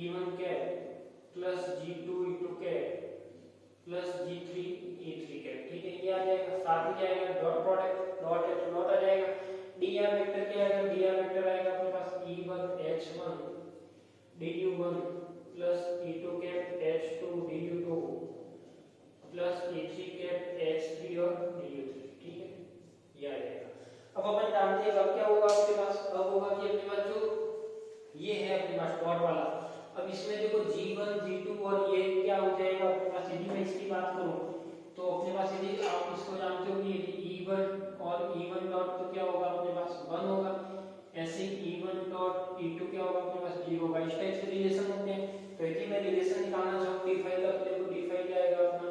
e1 cap plus g2 e2 cap plus G3 E3 cap, ठीक है, ये आ जाएगा। साथ में क्या आएगा, डॉट प्रोडक्ट, डॉट है तो डॉट आ जाएगा। dr वेक्टर क्या आएगा, dr वेक्टर आएगा अपने पास E1 H1 du1 plus E2 cap H2 du2 plus E3 cap H3 और du3, ठीक है, ये आ जाएगा। अब अपन जानते हैं अब क्या होगा आपके पास, अब होगा कि अपने पास जो ये है अपने पास डॉट वाला, अब इसमें देखो G1 G2 और ये क्या हो जाएगा अपने पास, यदि मैं इसकी बात करूं तो अपने पास यदि आप इसको जानते हो कि यदि E1 और E1 डॉट तो क्या होगा अपने पास 1 होगा, ऐसे E1 डॉट E2 क्या होगा अपने पास 0 होगा। इस टाइप से रिलेशन होते हैं। तो यदि मैं रिलेशन निकालना चाहूं d5 का, तो देखो d5 क्या आएगा अपना,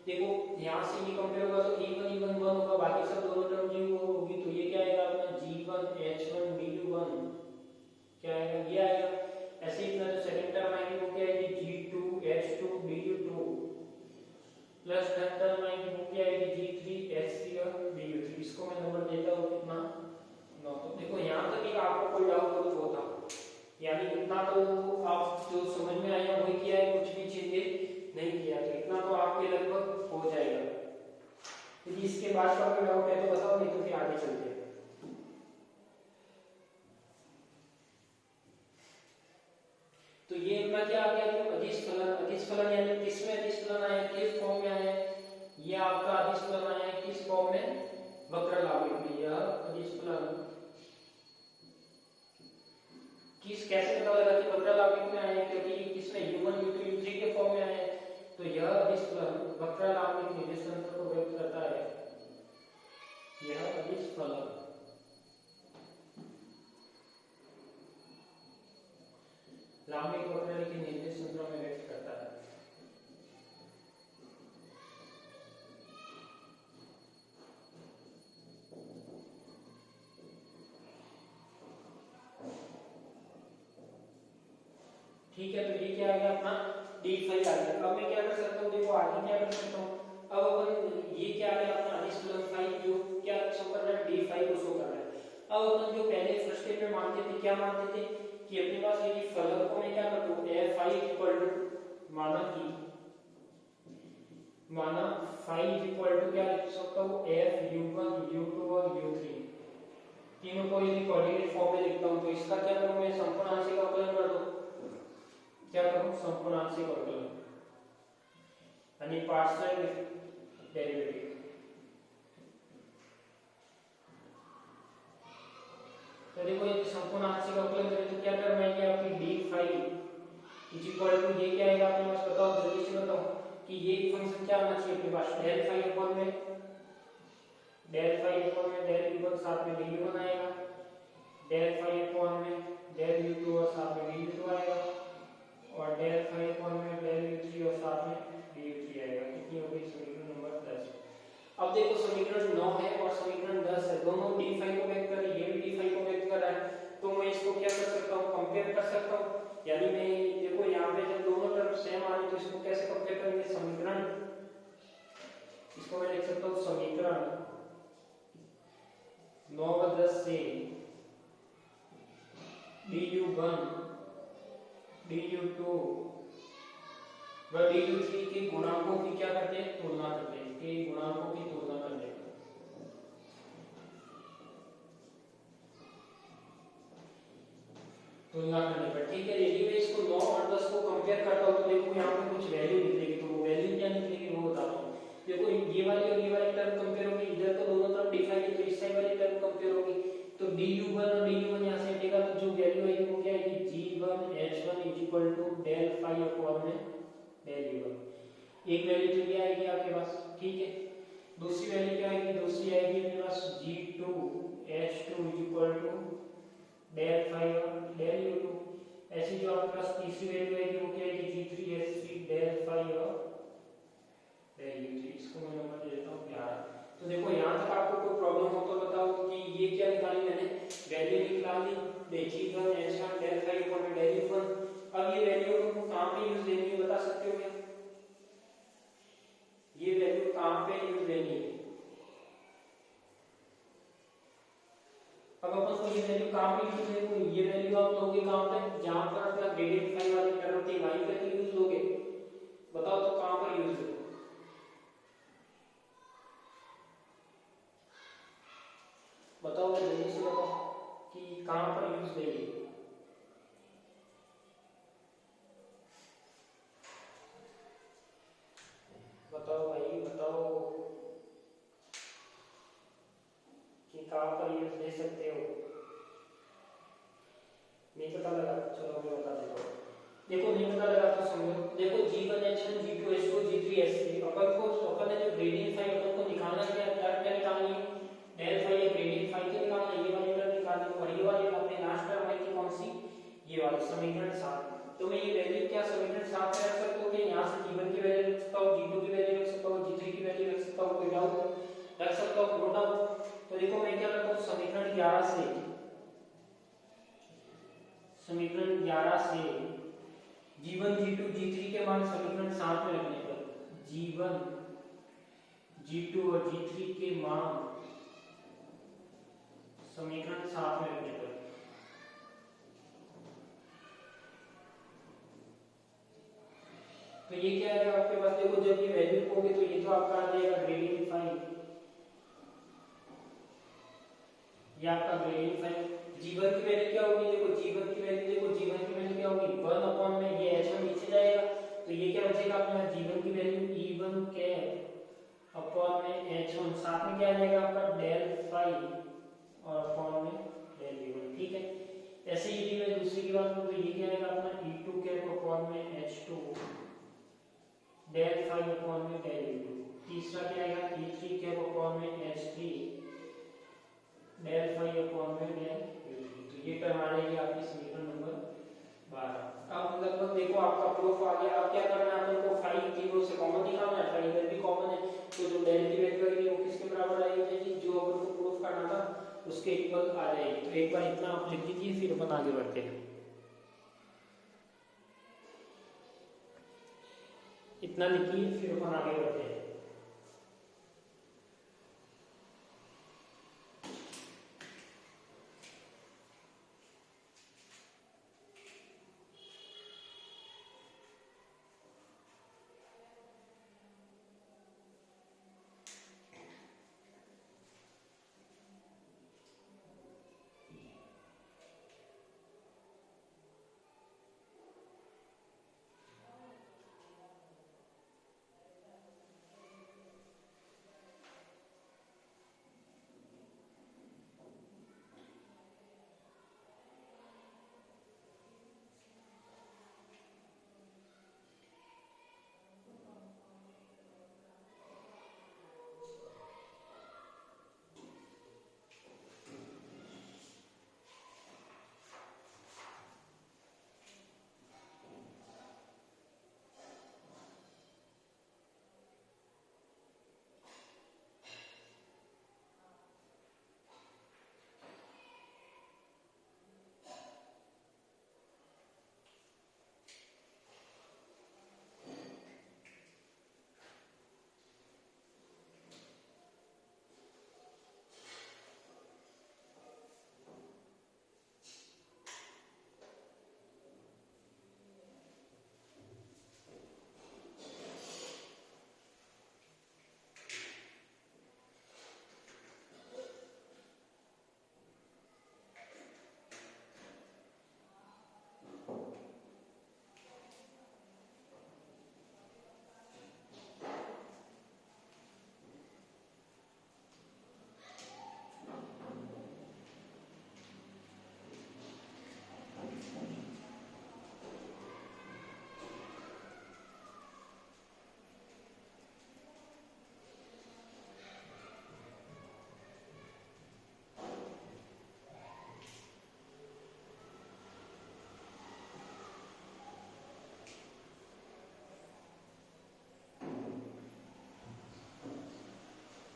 देखो यहां से ये कंपेयर होगा तो E1 1 होगा, बाकी सब दोनों टर्म 0 होगी, तो ये क्या आएगा अपना G1 H1 du1 क्या आएगा, ये आएगा। ऐसे ही अपना जो सेकंड टर्म आएगी वो क्या आएगी G2 H2 du2 plus third term आएगी वो क्या आएगी G3 H3 और du3। इसको मैं नंबर देता हूं कितना 9। तो देखो यहां तक एक आपको कोई डाउट हो तो होता, यानी इतना तो आप जो समझ में आया वही किया है, कुछ भी चेंजेस नहीं किया, तो इतना तो आपके लगभग हो जाएगा। यदि इसके बाद का कोई डाउट है तो बताओ, नहीं तो फिर आगे चलते हैं। तो ये अपना क्या आ गया, तो अदिश फलन, अदिश फलन यानी किसमें अदिश फलन आया, किस फॉर्म में आया, ये आपका अदिश फलन आया किस फॉर्म में, वक्रलाभिक में। यह अदिश फलन किस, कैसे पता लगा कि वक्रलाभिक में आया है, क्योंकि किसमें u1 u2 u3 के फॉर्म में आया है। तो यह अदिश फलन वक्रलाभिक निर्देश तंत्र को व्यक्त करता है, यह अदिश फलन लांबिक वक्र के निर्देश तंत्र में व्यक्त करता है। ठीक है, तो ये क्या आ गया अपना d5 आ गया। अब मैं क्या कर सकता हूँ, देखो आगे क्या कर सकता हूँ, अब अपन ये क्या आ गया अपना अदिश फलन 5 जो क्या शो कर रहा है, d5 को शो कर रहा है। अब अपन जो पहले फर्स्ट स्टेप में मानते थे, क्या मानते थे कि अपने पास यदि फलन को मैं क्या कर दूं f5 इक्वल टू माना phi इक्वल टू क्या लिख सकता हूँ f u1 u2 और u3 तीनों को यदि कोऑर्डिनेट फॉर्म में लिखता हूँ, तो इसका क्या करूं मैं, संपूर्ण आंशिक अवकलन कर दूं, क्या करूं संपूर्ण आंशिक अवकलन यानी पार्शियल डेरिवेटिव। तो देखो ये संपूर्ण आंशिक अवकलन करें तो क्या टर्म आएगी आपकी d5 इज इक्वल टू, ये क्या आएगा आपके पास, बताओ जल्दी से बताओ कि ये फंक्शन क्या आना चाहिए अपने पास, डेल फाई अपॉन में डेल u1 साथ में du1 आएगा, डेल फाई अपॉन में डेल u2 और साथ में du2 आएगा, और डेल फाई अपॉन में डेल u3 और साथ में du3 आएगा। कितनी हो गई समीकरण नंबर 10। अब देखो समीकरण 9 है और समीकरण 10 है, दोनों d5 को व्यक्त कर रहे हैं, ये भी d5 को व्यक्त कर रहा है, तो मैं इसको क्या कर सकता हूँ, कंपेयर कर सकता हूँ। यानी मैं देखो यहाँ पे जब दोनों टर्म सेम आ रही तो इसको कैसे कंपेयर करेंगे, समीकरण, इसको मैं लिख सकता हूँ समीकरण 9 व 10 से du1 du2 व du3 के गुणांकों की क्या करते हैं, तुलना करते हैं, के गुणांकों की तुलना करते हैं। तुलना करने पर ठीक है, यदि मैं इसको 9 और 10 को कंपेयर करता हूं तो देखो यहाँ पे कुछ वैल्यू निकलेगी, तो वो वैल्यू क्या निकलेगी वो बताता हूँ। देखो ये वाली और ये वाली टर्म कंपेयर होगी, इधर तो दोनों तरफ d5 है तो इस साइड वाली टर्म कंपेयर होगी, तो du1 और du1 यहाँ से हटेगा तो जो वैल्यू आएगी वो क्या आएगी g1 h1 is equal to del phi upon में डेल u1। एक वैल्यू तो ये आएगी आपके पास, ठीक है। दूसरी वैल्यू क्या आएगी, दूसरी आएगी अपने पास g2 h2 is equal to del phi और डेल u2। ऐसी जो आपके पास तीसरी वैल्यू आएगी वो क्या आएगी g3 h3 डेल फाई और डेल u3। इसको मैं नंबर दे देता हूँ 11। तो देखो यहाँ तक आपको कोई प्रॉब्लम हो तो बताओ कि ये क्या निकाली मैंने, वैल्यू निकाली g1 h1 del phi upon del u1। अब ये वैल्यू को कहाँ पे यूज लेनी है बता सकते हो क्या, ये वैल्यू कहाँ पे यूज लेनी है। अब अपन को ये वैल्यू कहाँ पे यूज लेनी है, ये वैल्यू आप लोगे कहाँ पे, जहाँ पर अपना ग्रेडियंट फाई वाली टर्म थी वहीं पे यूज लोगे, बताओ तो कहाँ पर यूज लोगे। बताओ जल्दी से बताओ कि कहाँ पर यूज है ये। बताओ भाई बताओ कि कहाँ पर यूज ले सकते हो। नहीं पता लगा, चलो मैं बता देता हूँ। देखो नहीं पता लगा तो समझो। देखो G1H1 G2H2 G3H3 अपन ने जो ग्रेडियंट फाई अपन को निकालना क्या क्या निकालनी है, डेल फाई या ग्रेडियंट फाई क्या निकालना है, ये वाली टर्म निकालनी है। और ये वाली अपने लास्ट टर्म आई थी कौन सी, ये वाली समीकरण 7। तो मैं ये वैल्यू क्या समीकरण 7 में रख सकता हूँ, यहाँ से G1 की वैल्यू रख सकता हूँ, G2 की वैल्यू रख सकता हूँ, G3 की वैल्यू रख सकता हूँ, कोई डाउट रख सकता हूँ, नो डाउट। तो देखो मैं क्या रखता हूँ समीकरण 11 से, समीकरण 11 से G1 G2 G3 के मान समीकरण 7 में रखने पर G1 G2 और G3 के मान समीकरण 7 में रखने पर तो ये क्या है आपके पास। देखो जब ये वैल्यू होगी तो ये तो आपका आ जाएगा ग्रेडियंट फाई, ये आपका ग्रेडियंट फाई। G1 की वैल्यू क्या होगी, देखो G1 की वैल्यू, देखो G1 की वैल्यू क्या होगी 1 अपॉन में ये H1 नीचे जाएगा तो ये क्या बचेगा अपना G1 की वैल्यू E1 कैप अपॉन में H1, साथ में क्या आ जाएगा आपका डेल फाई और अपॉन में डेल V1। ठीक है, ऐसे ही मैं दूसरी की बात करूं तो ये क्या आएगा अपना E2 कैप अपॉन में H2 डेल फाई अपॉन में डेल V2। तीसरा क्या आएगा E3 कैप अपॉन में H3 डेल फाई अपॉन में डेल V3। तो ये टर्म आ जाएगी आपकी समीकरण नंबर 12। अब लगभग देखो आपका प्रूफ आ गया। अब क्या करना है अपन को फाई तीनों से कॉमन निकालना है, फाई इधर भी कॉमन है तो जो डेल की वैल्यू आएगी वो किसके बराबर आएगी, जो अपन को प्रूफ करना था उसके इक्वल आ जाएगी। तो एक बार इतना आप लिख लीजिए फिर अपन आगे बढ़ते हैं। इतना लिखिए फिर अपन आगे बढ़ते हैं।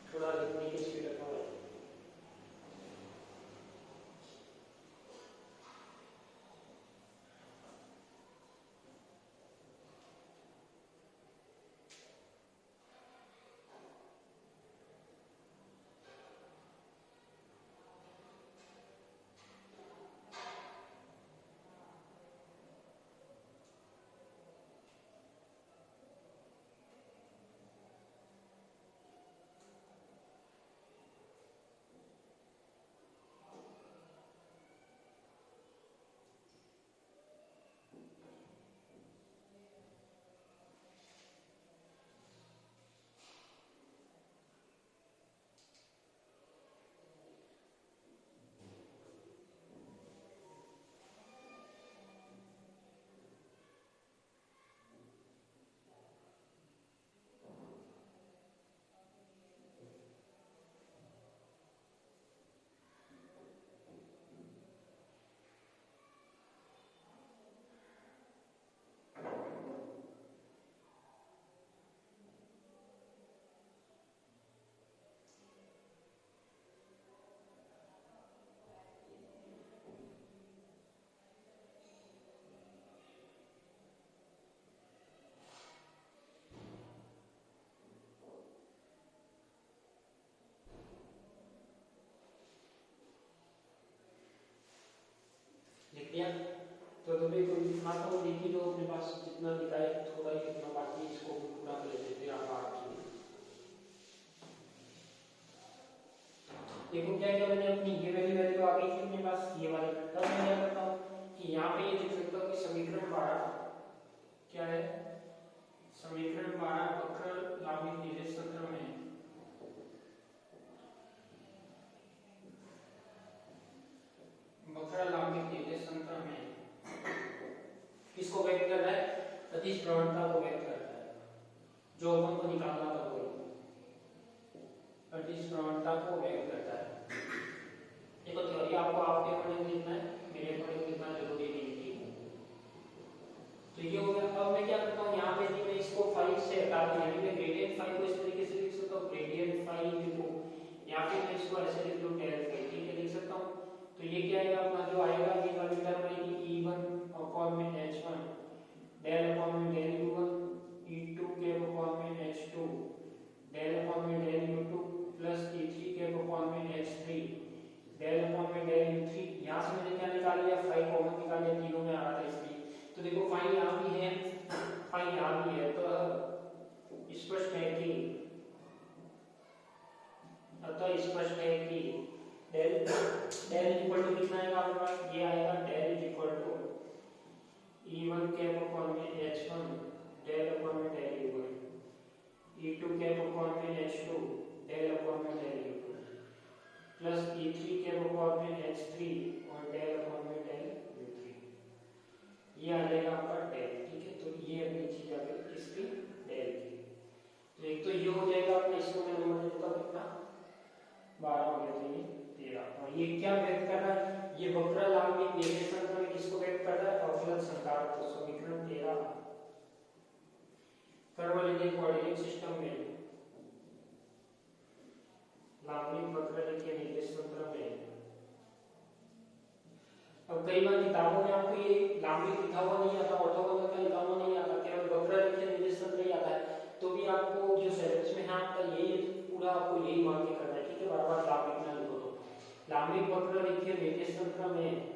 थोड़ा लिखने की स्पीड रखा हुआ है। या तो तुम्हें कोई लिखना तो लिखी लो अपने पास जितना लिखा है, थोड़ा ही कितना बाकी इसको पूरा कर लेते फिर आप आगे देखो क्या क्या मैंने अपनी ये वाली वैल्यू आ गई थी अपने पास ये वाली। तब मैं क्या करता हूँ कि यहाँ पे ये लिख सकता हूँ कि समीकरण 12 क्या है, समीकरण 12 वक्र लांबिक निर्देश तंत्र में वक्र लांबिक निर्देश तंत्र में किसको व्यक्त कर रहा है, अदिश प्रवणता को व्यक्त कर रहा है, जो अपन को निकालना था वो अदिश प्रवणता को व्यक्त करता है। देखो थ्योरी आपको आपके अकॉर्डिंग लिखना है, मेरे अकॉर्डिंग लिखना जरूरी नहीं है। तो ये हो गया। अब मैं क्या करता हूँ यहाँ पे मैं इसको 5 से हटा दूँ, यानी मैं ग्रेडियंट 5 को इस तरीके से लिख सकता हूँ, ग्रेडियंट 5 लिखो या फिर मैं इसको ऐसे लिख लूँ डेल 5, ठीक है लिख सकता हूँ। तो ये क्या आएगा अपना जो आएगा ये वाली टर्म आएगी E1 अपॉन में H1 डेल अपॉन में डेल U1 E2 के अपॉन में H2 डेल अपॉन में डेल U2 प्लस E3 के अपॉन में H3 डेल अपॉन में डेल U3। यहाँ से मैंने क्या निकाल लिया, 5 कॉमन निकाल लिया, तीनों में आ रहा था इसलिए। तो देखो 5 यहाँ भी है, 5 यहाँ भी है, तो स्पष्ट है कि अतः स्पष्ट है कि डेल इक्वल टू कितना आएगा आपके पास, ये आएगा डेल इक्वल टू E1 के अपॉन में H1 डेल अपॉन में डेल U1 E2 के अपॉन में H2 डेल अपॉन में डेल U2 प्लस E3 के अपॉन में H3 और डेल अपॉन में डेल U3। ये आ जाएगा आपका डेल, ठीक है। तो ये अपनी चीज आ गई इसकी डेल की। तो एक तो ये हो जाएगा अपने, इसको मैं नंबर दे देता हूं कितना 12 हो गया, तो ये 13। और ये क्या व्यक्त कर रहा है, ये वक्र लांबिक निर्देश तंत्र में किसको व्यक्त कर रहा है, अवकलज संकारक। तो समीकरण 13 कर्वलिनीय कोऑर्डिनेट सिस्टम में लांबिक वक्ररेखीय निर्देश तंत्र में। अब कई बार किताबों में आपको ये लांबिक लिखा हुआ नहीं आता, ऑर्थोगोनल का लिखा हुआ नहीं आता, केवल वक्ररेखीय निर्देश तंत्र ही आता है, तो भी आपको जो सिलेबस में है आपका यही पूरा आपको यही मान के करना है, ठीक है। बार बार लांबिक ना लिखो। तो लांबिक वक्ररेखीय निर्देश तंत्र में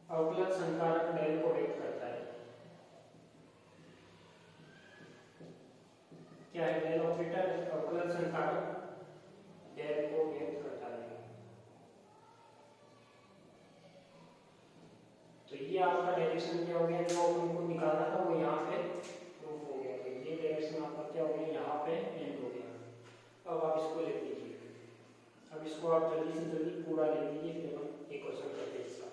अवकलज संकारक डेल को व्यक्त करता है। क्या है डेल ऑपरेटर, अवकलज संकारक डेल को व्यक्त करता है। तो ये आपका डायरेक्शन क्या हो गया, जो आपको निकालना था वो यहाँ पे प्रूफ हो गया। तो ये डायरेक्शन आपका क्या हो गया, यहाँ पे एंड हो गया। अब आप इसको लिख लीजिए, अब इसको आप जल्दी से जल्दी पूरा लिख लीजिए, फिर हम एक क्वेश्चन करते हैं इसका।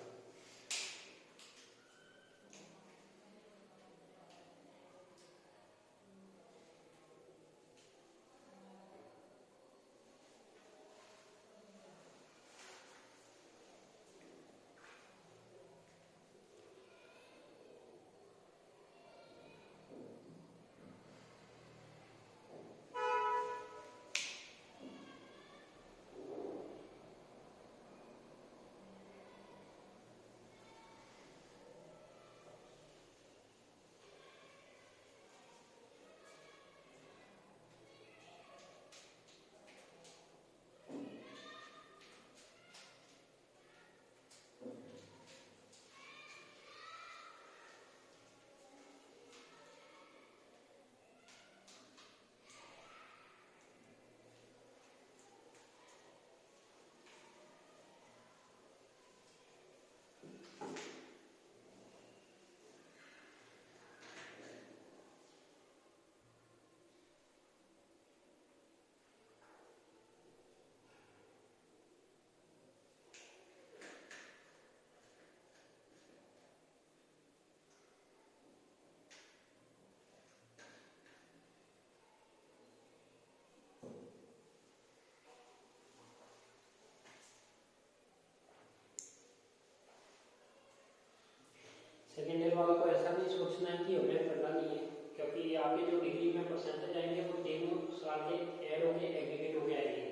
सेकेंड ईयर वालों को ऐसा नहीं सोचना है कि हमें पढ़ना नहीं है, क्योंकि आपके जो डिग्री में परसेंटेज आएंगे वो तीनों साल के ऐड होके एग्रीगेट होके आएंगे।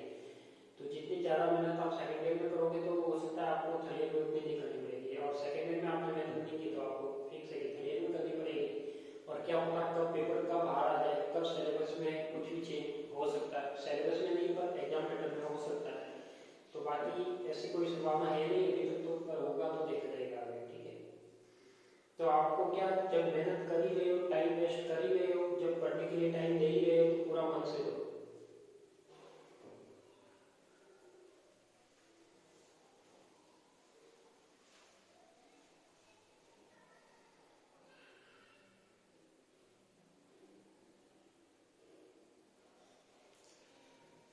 तो जितनी ज़्यादा मेहनत आप सेकेंड ईयर में करोगे तो हो सकता है आपको थर्ड ईयर में नहीं करनी पड़ेगी, और सेकेंड ईयर में आपने मेहनत नहीं की तो आपको फिक्स है थर्ड ईयर में करनी पड़ेगी। और क्या होगा, कब पेपर कब बाहर आ जाए, कब सिलेबस में कुछ भी चेंज हो सकता है, सिलेबस में नहीं पर एग्जाम पैटर्न में हो सकता है। तो बाकी ऐसी कोई संभावना है नहीं अभी तक, तो पर होगा तो देखा जाएगा आगे, ठीक है। तो आपको क्या, जब मेहनत कर ही रहे हो, टाइम वेस्ट कर ही रहे हो, जब पढ़ने के लिए टाइम दे ही रहे हो तो पूरा मन से दो।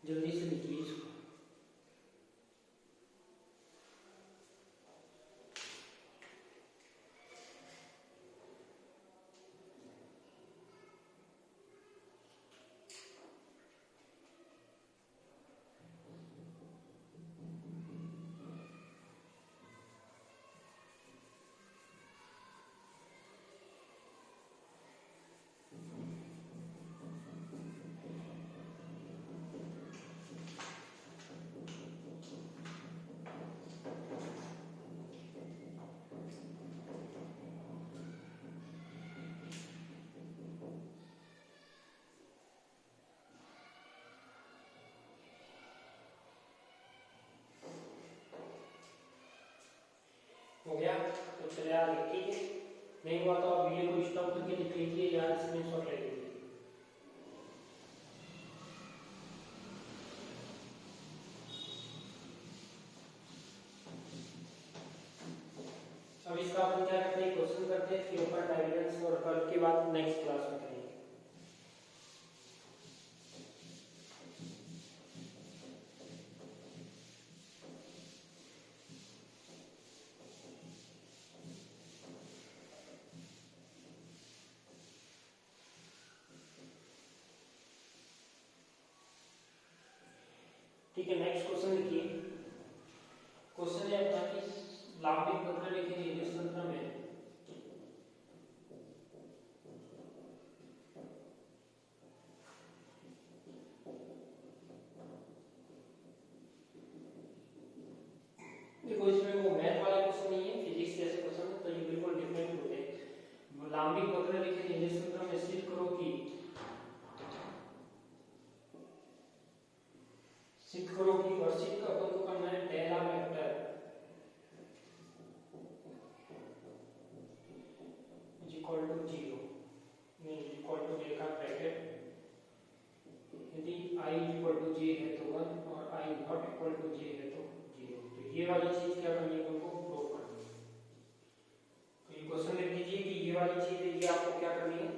जल्दी से लिखिए इसको। हो गया? तो चलिए आगे, ठीक है। नहीं हुआ तो आप वीडियो को स्टॉप करके लिख लीजिए या स्क्रीनशॉट ले लीजिए। अब इसका अपन क्या करते हैं, क्वेश्चन करते हैं, फिर ऊपर डायग्राम्स और कल के बाद नेक्स्ट क्लास में करेंगे। ठीक है, नेक्स्ट क्वेश्चन लिखिए। क्वेश्चन है अपना कि लांबिक वक्र रेखा निर्देश तंत्र में देखो, इसमें वो मैथ वाला क्वेश्चन नहीं है, फिजिक्स जैसे क्वेश्चन है, तो ये बिल्कुल डिफरेंट होते हैं। लांबिक वक्र रेखा निर्देश तंत्र में सिद्ध करो कि वर्षित का अपन को करना है del of vector is equal to 0 mean is equal to del का ब्रैकेट, यदि i is equal to j है तो 1 और i not equal to j है तो 0। तो ये वाली चीज क्या करनी है, उनको प्रूव करनी है। तो ये क्वेश्चन लिख दीजिए कि ये वाली चीज है, ये आपको क्या करनी है,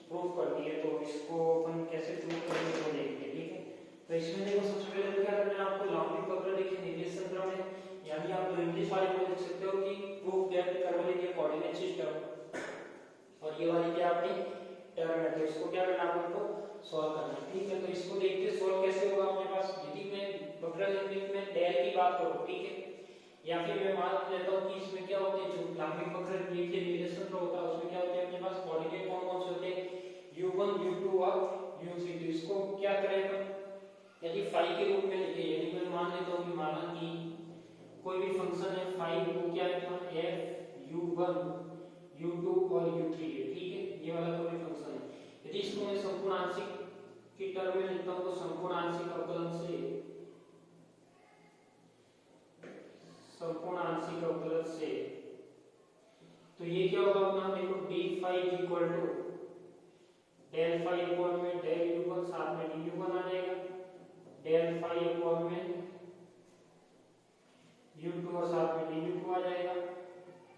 प्रूव करनी है। तो इसको अपन कैसे प्रूव करेंगे वो देखेंगे, ठीक है। तो इसमें देखो, सबसे पहले तो क्या करना है आपको, लांबिक वक्र रेखा निर्देश तंत्र में, यानी आप तो इंग्लिश वाले को लिख सकते हो कि proof that curve linear coordinate system, और ये वाली क्या आपकी टर्म है, तो इसको क्या करना है आपको सॉल्व करना है, ठीक है। तो इसको देखते सॉल्व कैसे होगा अपने पास, यदि मैं वक्र रेखा में डेल की बात करूं, ठीक है, या फिर मैं मान लेता हूं कि इसमें क्या होते हैं, जो लांबिक वक्र रेखा निर्देश तंत्र होता है उसमें क्या होते हैं अपने पास कोऑर्डिनेट कौन कौन से होते हैं, u1 u2 और u3। तो इसको क्या करें, यदि फाई के रूप में लिखे, यदि मैं मान लेता हूं कि माना कि कोई भी फंक्शन है फाई, वो क्या है f u1 u2 और u3 है, ठीक है, ये वाला कोई फंक्शन है। यदि इसको मैं संपूर्ण आंशिक की टर्म में लिखता हूं तो संपूर्ण आंशिक अवकलन से तो ये क्या होगा अपना, देखो d phi is equal to del phi upon में डेल u1, साथ में du1 आ जाएगा, डेल फाई अपॉन में u2 और साथ में du2 आ जाएगा,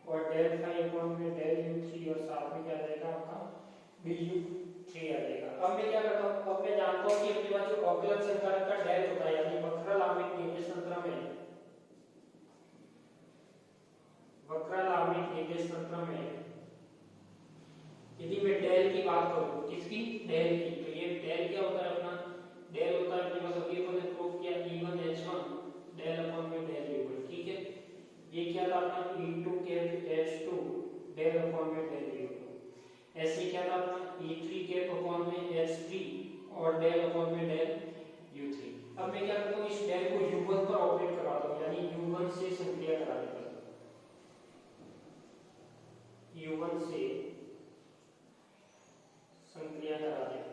और डेल फाई अपॉन में डेल u3 और साथ में क्या आ जाएगा आपका du3 आ जाएगा। अब मैं क्या करता हूं, अब मैं जानता हूं कि अपने पास जो अवकलन संकारक का डेल होता है, यानी वक्र लांबिक निर्देश तंत्र में, वक्र लांबिक निर्देश तंत्र में यदि मैं डेल की बात करूं, किसकी, डेल की, तो ये डेल क्या होता है अपना, डेल होता है अपने पास, अभी अपन ने प्रूफ किया E1 H1 डेल अपॉन में डेल U1, ठीक है। ये क्या था अपना E2 cap H2 del upon में डेल U2, ऐसे क्या था अपना E3 कैप अपॉन में H3 और डेल अपॉन में डेल U3। अब मैं क्या करता हूं, इस डेल को U1 पर ऑपरेट करवाता हूं, यानी U1 से संक्रिया करा देता हूं, U1 से संक्रिया करा दें।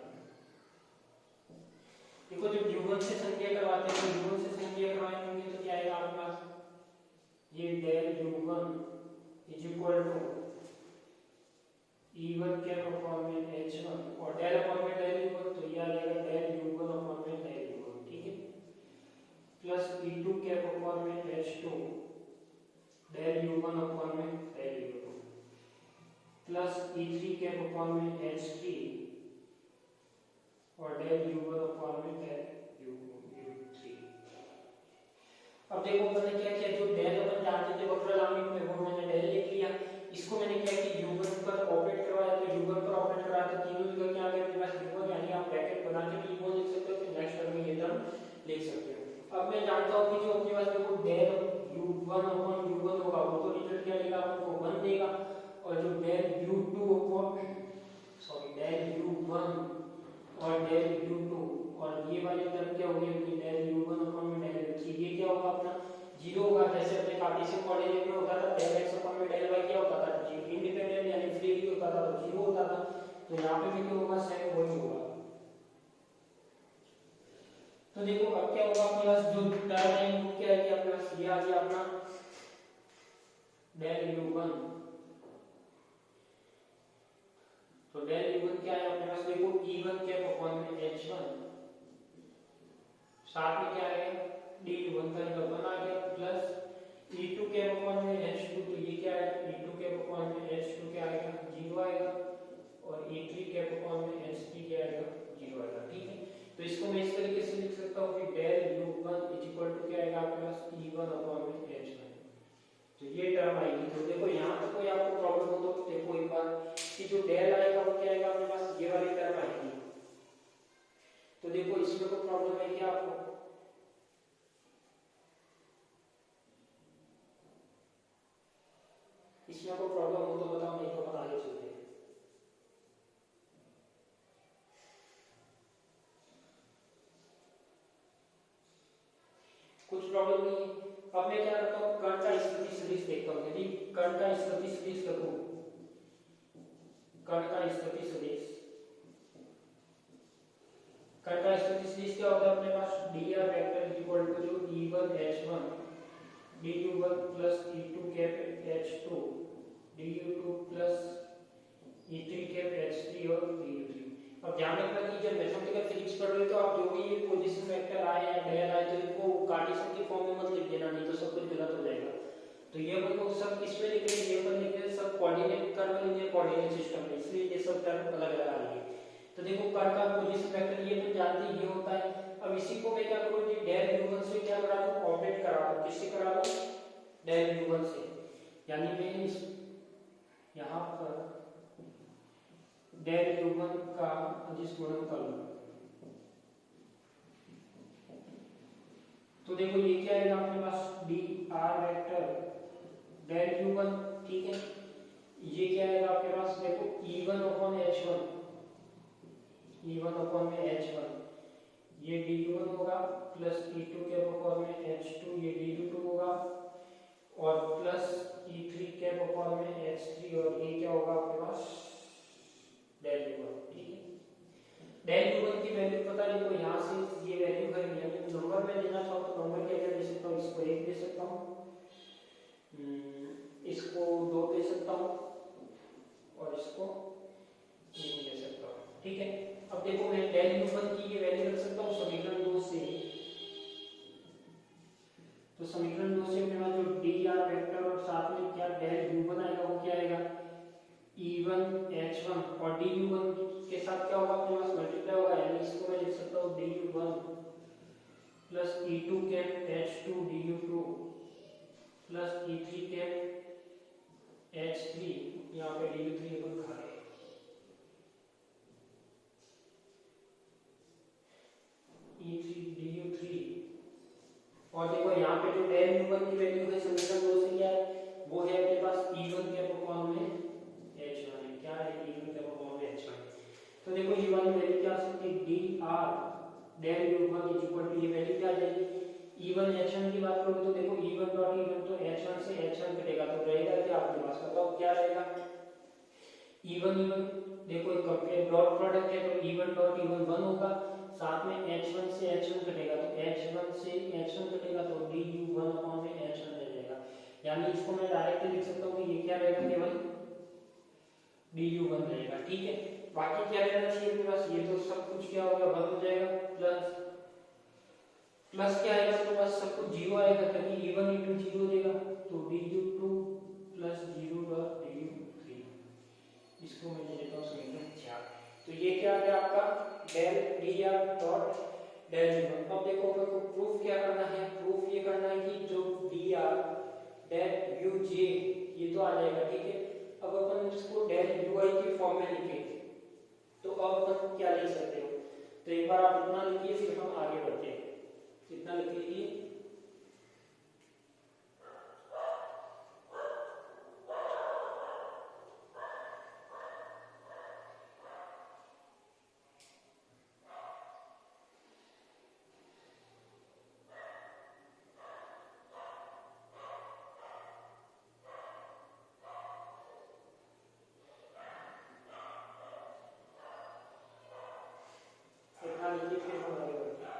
देखो, जब u1 से संक्रिया करवाते हैं तो u1 से संक्रिया करवाएंगे तो क्या आएगा आपके पास, ये del u1 is equal to E1 cap upon में H1 और डेल अपॉन में डेल u1, तो ये आ जाएगा डेल u1 अपॉन में डेल u1, ठीक है, प्लस E2 कैप अपॉन में H2 डेल u1 अपॉन में del u2 plus E3 cap upon में H3 और डेल u1 अपॉन में डेल u3। अब देखो मैंने क्या किया, जो डेल अपन जानते थे वक्रगामी में वो मैंने डेल लिख लिया, इसको मैंने क्या कि u1 पर ऑपरेट करवाया, तो u1 पर ऑपरेट करवाया तो तीनों जगह क्या आ गया मेरे पास u1, यानी आप ब्रैकेट बना के भी u1 लिख सकते हो, फिर नेक्स्ट टर्म में ये टर्म लिख सकते हो। अब मैं जानता हूं कि जो अपने पास देखो डेल u1 अपॉन u1 होगा वो तो रिजल्ट क्या देगा, आपको 1 देगा, और जो del u2 upon del u1 और डेल u2 और ये वाली टर्म क्या होगी अपनी डेल u1 अपॉन में डेल u3, ये क्या होगा अपना 0 होगा। जैसे अपने कार्टेशियन कोऑर्डिनेट में होता था डेल x अपॉन में डेल y क्या होता था, इंडिपेंडेंट यानी फ्रीली होता था, तो 0 होता था, तो यहाँ पे भी क्या होगा, सेम वही होगा। तो देखो अब क्या होगा, अपने पास जो टर्म है वो क्या है कि अपने पास ये आ गया अपना डेल u1, तो डेल u1 क्या है अपने पास देखो E1 कैप अपॉन में H1, साथ में क्या आएगा d1 का जो 1 आ गया, प्लस E2 कैप अपॉन में H2, तो ये क्या है E2 कैप अपॉन में H2 क्या आएगा 0 आएगा, और E3 कैप अपॉन में H3 क्या आएगा 0 आएगा, ठीक है। तो इसको मैं इस तरीके से लिख सकता हूँ कि del u1 is equal to क्या आएगा आपके पास E1 अपॉन में H1, तो ये टर्म आएगी। तो देखो यहाँ पे कोई आपको प्रॉब्लम हो तो देखो एक बार कि जो डेल आएगा वो क्या आएगा अपने पास ये वाली टर्म आएगी, तो देखो इसमें कोई प्रॉब्लम है क्या आपको, इसमें कोई प्रॉब्लम हो तो बताओ, नहीं तो अपन आगे चलते हैं। कुछ प्रॉब्लम नहीं है। अब मैं क्या करता हूँ, कण का स्थिति सदिश देखता हूँ, यदि कण का स्थिति सदिश रखूं, कण का स्थिति सदिश, कण का स्थिति सदिश क्या होता है अपने पास dr वेक्टर इक्वल टू जो E1 H1 du1 plus E2 cap H2 du2 plus E3 cap H3 और du3। अब ध्यान रखना कि जब मैथमेटिकल फिजिक्स पढ़ रहे हो तो आप जो भी पोजीशन वेक्टर आए या डेल आए तो इनको कार्टेशियन के फॉर्म में मत लिख देना, नहीं तो सब कुछ गलत हो जाएगा। तो ये अपन को सब इसमें लिख रहे हैं, ये अपन लिख रहे हैं सब coordinate curve linear coordinate system में, इसलिए ये सब टर्म अलग अलग आ रही है। तो देखो कण का पोजीशन वेक्टर ये तो जानते ही होता है। अब इसी को मैं क्या करूं कि डेल u1 से क्या करा दूं, ऑपरेट करा दूं, किससे करा दूं डेल u1 से, यानी मैं इस यहां पर डेल u1 का अदिश गुणनफल, तो देखो ये क्या आएगा अपने पास dr वेक्टर डेल u1, ठीक है, ये क्या आएगा आपके पास देखो E1 upon H1, E1 upon में H1, ये du1 होगा, प्लस E2 कैप अपॉन में H2, ये du2 होगा, और प्लस E3 कैप अपॉन में H3, और ये क्या होगा आपके पास डेल u1, ठीक है। डेल u1 की वैल्यू पता नहीं, तो यहाँ से ये वैल्यू है, यानी नंबर में देना चाहो तो नंबर क्या क्या दे सकता हूँ, इसको 1 दे सकता हूँ, इसको 2 दे सकता हूँ, और इसको 3 दे सकता हूँ, ठीक है। अब देखो मैं डेल u1 की ये वैल्यू रख सकता हूँ समीकरण 2 से, तो समीकरण 2 से मेरा जो dr वेक्टर और साथ में क्या डेल u1 आएगा वो क्या आएगा E1 H1, और du1 के साथ क्या होगा अपने पास मल्टीप्लाई होगा, यानी इसको मैं लिख सकता हूँ du1 plus E2 cap H2 du2 plus E3 cap H3, यहाँ पे du3 अपन खा रहे हैं, E3 du3, और देखो यहाँ पे जो डेल u1 की वैल्यू है समीकरण 2 से क्या है वो है अपने पास E1 कैप अपॉन में H1 है, क्या है E1 कैप अपॉन में H1। तो देखो ये वाली वैल्यू क्या आ सकती है dr del u1 is equal to, ये वैल्यू क्या आ जाएगी E1 H1 की बात करूँ तो देखो E1 डॉट E1 तो H1 से H1 कटेगा, तो रहेगा क्या आपके पास, बताओ क्या रहेगा E1 देखो एक कंपेयर डॉट प्रोडक्ट है, तो E1 डॉट E1 1 होगा, साथ में H1 से H1 कटेगा, तो H1 से H1 कटेगा तो du1 अपॉन में H1 रह जाएगा। यानी इसको मैं डायरेक्टली लिख सकता हूँ कि ये क्या रहेगा, केवल du1 रहेगा। ठीक है, बाकी क्या रहना चाहिए मेरे पास, ये तो सब कुछ क्या होगा, 1 हो जाएगा, प्लस प्लस क्या आएगा, तो बस सब कुछ 0 आएगा, क्योंकि e1 into 0 देगा, तो du2 प्लस 0 डॉट du3, इसको मैं ले लेता हूँ समीकरण 4। तो ये क्या आ गया आपका del dr dot del u1। अब देखो मेरे को प्रूफ क्या करना है, प्रूफ ये करना है कि जो dr डेल uj ये तो आ जाएगा। ठीक है, अब अपन इसको डेल ui के फॉर्म में लिखे, तो अब अपन क्या लिख सकते हो, तो एक बार आप इतना लिखिए, फिर हम आगे बढ़ते हैं। इतना लिख लीजिए, इतना लिखिए, फिर हम आगे बढ़ते हैं।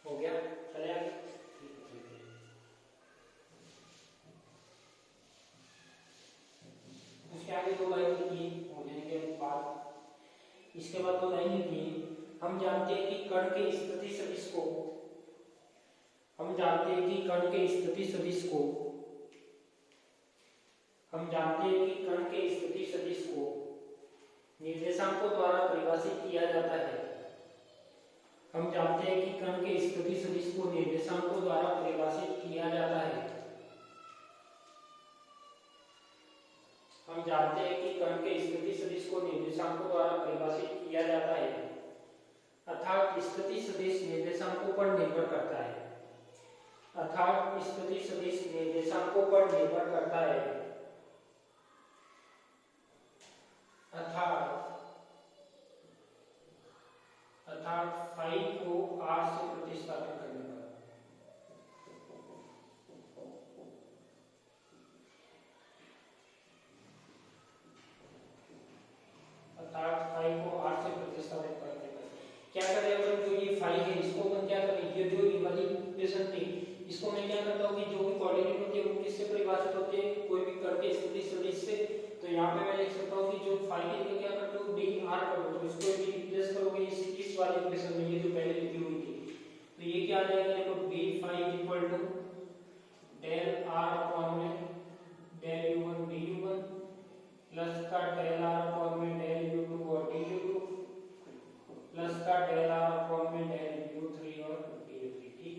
हो गया, चले आगे। उसके आगे दो लाइन लिखिए, होने के बाद इसके बाद दो लाइन लिखिए। हम जानते हैं कि कण के स्थिति सदिश को, हम जानते हैं कि कण के स्थिति सदिश को, हम जानते हैं कि कण के स्थिति सदिश को निर्देशांकों द्वारा परिभाषित किया जाता है। हम जानते हैं कि कण के स्थिति सदिश को निर्देशांकों द्वारा परिभाषित किया जाता है। हम जानते हैं कि कण के स्थिति सदिश को निर्देशांकों द्वारा परिभाषित किया जाता है, अर्थात स्थिति सदिश निर्देशांकों पर निर्भर करता है, अर्थात स्थिति सदिश निर्देशांकों पर निर्भर करता है, अर्थात फाई को r से प्रतिस्थापित करने पर, क्या करें, अगर जो ये फाइल है इसको अपन क्या करें, ये जो ये वाली इक्वेशन थी इसको मैं क्या करता हूँ कि जो भी कोऑर्डिनेट होती है वो किससे परिभाषित होती है, कोई भी करके स्थिति सदिश से। तो यहाँ पे मैं लिख सकता हूँ कि जो फाइल की जगह क्या करता हूँ डी आर कर दो, तो इसको भी रिप्लेस करोगे इस वाली इक्वेशन में, ये जो पहले लिखी हुई थी। तो ये क्या आ जाएगा, देखो d phi equal to del r upon में डेल u1 du1 प्लस का डेल आर अपॉन में डेल u2 और du2 प्लस का डेल आर अपॉन में डेल u3 और du3। ठीक,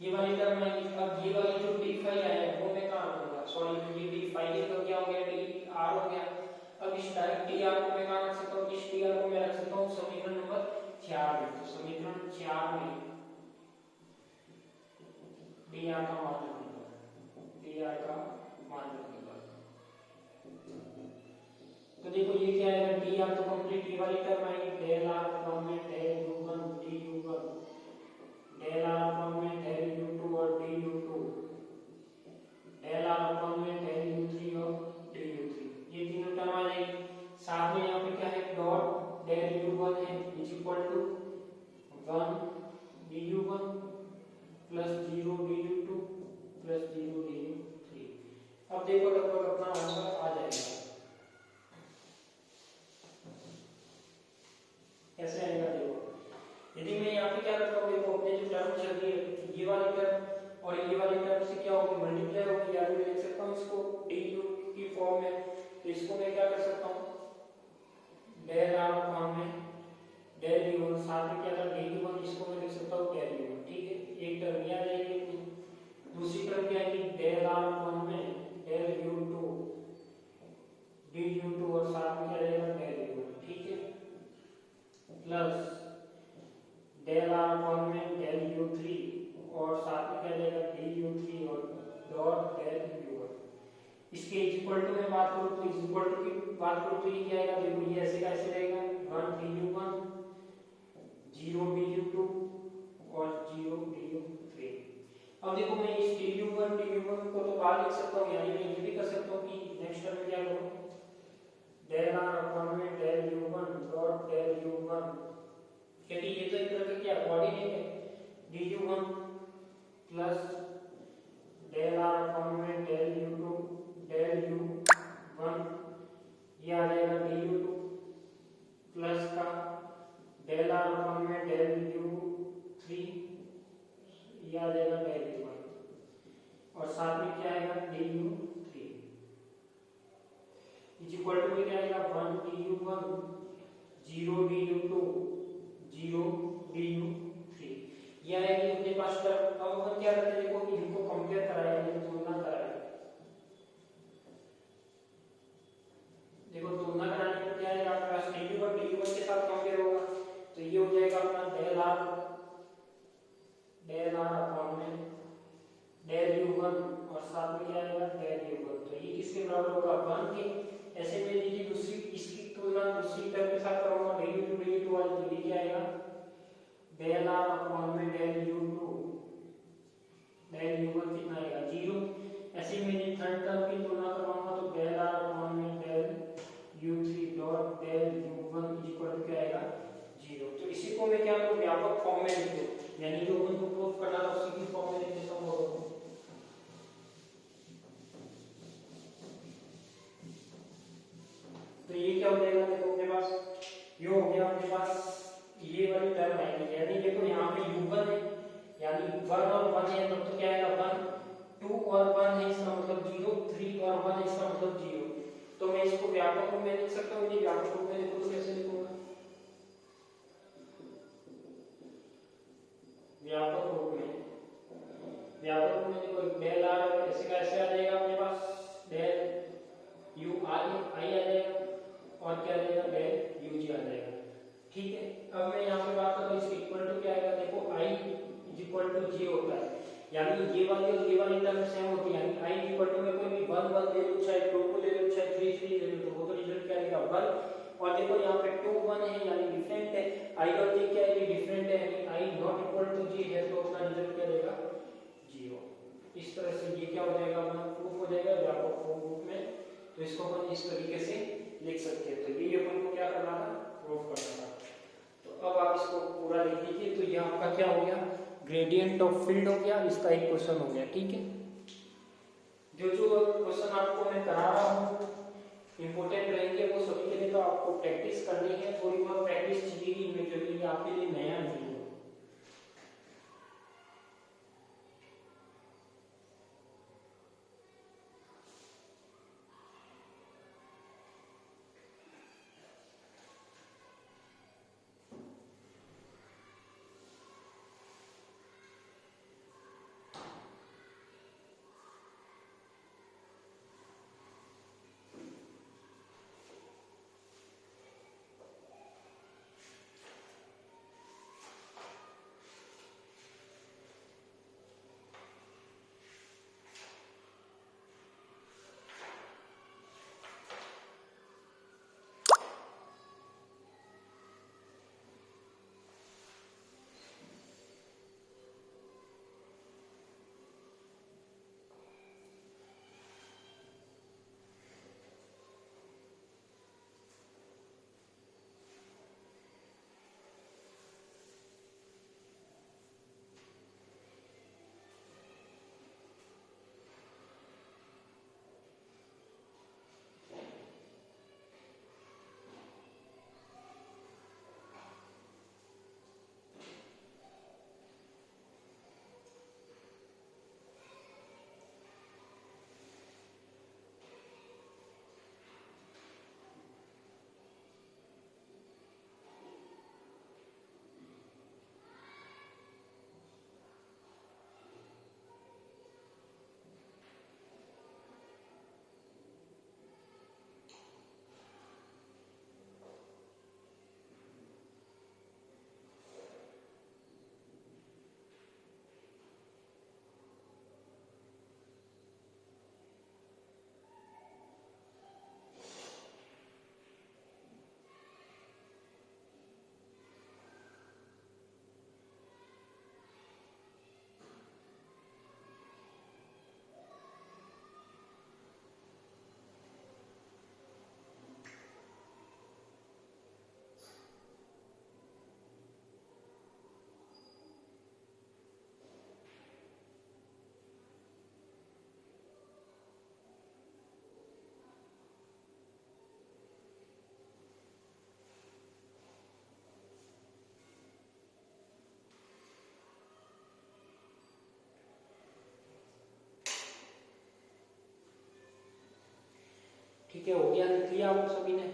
ये वाली टर्म है। अब ये वाली जो d फाई है वो मैं कहां रखूंगा, सॉरी ये d फाई का क्या हो गया, d r हो गया। अब इस डायरेक्ट d r को मैं कहां रख सकता हूं, इस d r को मैं रख सकता हूं समीकरण नंबर 4 में। तो समीकरण 4 में d r का मान रखूंगा, d r का मान रखूंगा। तो देखो ये क्या है, डी आर तो कंप्लीट ये वाली टर्म आएगी, डेल आर अपॉन में del u1 du1 del r upon में डेल u2 और du2 डेल आर अपॉन में डेल u3 और du3, ये तीनों टर्म आ जाएगी। साथ में यहाँ पे क्या है, डॉट डेल u1 है is equal to 1 du1 plus 0 du2 plus 0 du3। अब देखो लगभग अपना आंसर आ जाएगा। कैसे आएगा देखो, यदि मैं यहाँ पे क्या करता हूँ, देखो अपने जो टर्म चल रही है ये वाली टर्म और ये वाली टर्म से क्या होगी, मल्टीप्लाई होगी, या मैं लिख सकता हूँ इसको du की फॉर्म में। तो इसको मैं क्या कर सकता हूँ, डेल आर अपॉन में डेल u1 साथ में क्या था du1, इसको मैं लिख सकता हूँ डेल u1। ठीक है, एक टर्म ये आ जाएगी। दूसरी टर्म क्या है, डेल आर अपॉन में डेल u2 du2 और साथ में क्या रहेगा डेल u1। ठीक है, प्लस डेल आर अपॉन में डेल u3 और साथ में क्या रहेगा du3 और डॉट डेल u1। इसके इक्वल टू में बात करूं तो इक्वल टू की बात करूं तो ये क्या आएगा, देखो ये ऐसे कैसे रहेगा 1 du1 0 du2 और 0 du3। अब देखो मैं इस du1 को तो बाहर लिख सकता हूं, यानी मैं ये भी कर सकता हूं कि नेक्स्ट टर्म में क्या करूं, डेल आर अपॉन में del u1 dot del u1, क्योंकि ये तो एक तरह का क्या कोऑर्डिनेट है, du1 plus del r upon में डेल u2 डेल u1, ये आ जाएगा du2 प्लस का डेल आर अपॉन में डेल u3, ये आ जाएगा डेल u1 और साथ में क्या आएगा du3 इज इक्वल टू क्या आएगा 1 du1 0 du2 0 du3, ये आएगी अपने पास टर्म। अब हम क्या करते हैं, देखो इनको कंपेयर कराएंगे, तुलना कराएंगे। देखो तुलना कराने में क्या आएगा आपके पास du1 के साथ कंपेयर होगा, तो ये हो जाएगा अपना डेल आर अपॉन में डेल u1 और साथ में क्या आएगा डेल u1। तो ये किसके बराबर होगा 1 के। ऐसे में यदि दूसरी इसकी तुलना दूसरी टर्म के साथ करूंगा du2 वाली, तो ये क्या आएगा डेल आर अपॉन में डेल u2 डेल u1 कितना आएगा 0। ऐसे में यदि थर्ड टर्म की तुलना करवाऊंगा तो डेल आर अपॉन में del u3 dot del u1 equal to क्या आएगा 0। तो इसी को मैं क्या करूं, व्यापक फॉर्म में लिख दूं, यानी जो उनको प्रूफ करना था उसी की फॉर्म में लिख देता हूं। तो ये क्या हो जाएगा, देखो अपने पास ये हो गया, अपने पास ये वाली टर्म आएगी, यानी देखो यहाँ पे u1 है, यानी 1 और 1 है, तब तो क्या आएगा 1 2 और 1 है इसका मतलब 0, 3 और 1 है इसका मतलब 0। तो मैं इसको व्यापक रूप में लिख सकता हूँ, ये व्यापक रूप में लिखूं तो कैसे लिखूंगा, व्यापक रूप में देखो डेल आर ऐसे का ऐसे आ जाएगा अपने पास डेल u आई आ जाएगा और क्या आ जाएगा डेल u जी आ जाएगा। ठीक है, अब मैं यहाँ पे बात करूँ इसके इक्वल टू क्या आएगा, देखो i is equal to j होता है, यानी ये वाली टर्म सेम होती है, यानी i इक्वल टू में कोई भी 1 1 ले लो, चाहे 2 2 ले लो, चाहे 3 3 ले लो, तो वो तो रिजल्ट क्या आएगा 1। और देखो यहाँ पे 2 1 है यानी डिफरेंट है, i और j क्या है डिफरेंट है, यानी i not equal to j है, तो अपना रिजल्ट क्या रहेगा 0। इस तरह से ये क्या हो जाएगा अपना प्रूफ हो जाएगा व्यापक फॉर्म रूप में। तो इसको अपन इस तरीके से लिख सकते हैं। तो ये अपन को क्या करना था, प्रूफ करना था। तो अब आप इसको पूरा लिख दीजिए। तो ये आपका क्या हो गया, ग्रेडियंट ऑफ फील्ड हो गया, इसका एक क्वेश्चन हो गया। ठीक है, जो जो क्वेश्चन आपको मैं करा रहा हूँ इंपॉर्टेंट रहेंगे वो सभी के लिए, तो आपको प्रैक्टिस करनी है, थोड़ी बहुत प्रैक्टिस चाहिए इनमें, क्योंकि ये आपके लिए नया नहीं है। ठीक है, हो गया, लिख लिया आप सभी ने।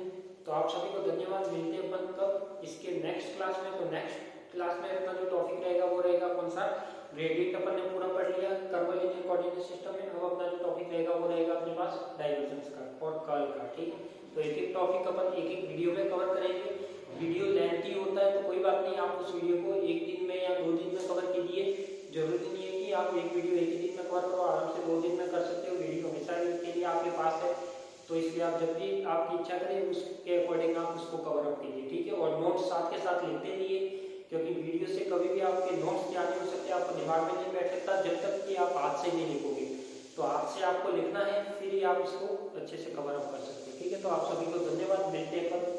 तो आप सभी को धन्यवाद, मिलते हैं अपन कब इसके नेक्स्ट क्लास में। तो नेक्स्ट क्लास में अपना जो टॉपिक रहेगा वो रहेगा कौन सा, ग्रेडियंट अपन ने पूरा पढ़ लिया कर्वलिनियर कोऑर्डिनेट सिस्टम में। अब अपना जो टॉपिक रहेगा वो रहेगा अपने पास डाइवर्जेंस का और कर्ल का। ठीक है, तो एक एक टॉपिक अपन एक एक वीडियो में कवर करेंगे। वीडियो लेंथी होता है तो कोई बात नहीं, आप उस वीडियो को एक दिन में या 2 दिन में कवर कीजिए। जरूरी नहीं है कि आप एक वीडियो एक ही दिन में कवर करो, आराम से 2 दिन में कर सकते हो। वीडियो हमेशा के लिए आपके पास है, तो इसलिए आप जब भी आपकी इच्छा करें उसके अकॉर्डिंग आप उसको कवर अप कीजिए। ठीक है, और नोट्स साथ के साथ लिखते रहिए, क्योंकि वीडियो से कभी भी आपके नोट्स क्या नहीं हो सकते, आपको दिमाग में नहीं बैठ सकता जब तक कि आप हाथ से नहीं लिखोगे। तो हाथ से आपको लिखना है, फिर ही आप इसको अच्छे से कवर अप कर सकते हैं। ठीक है, तो आप सभी को धन्यवाद, मिलते हैं कल।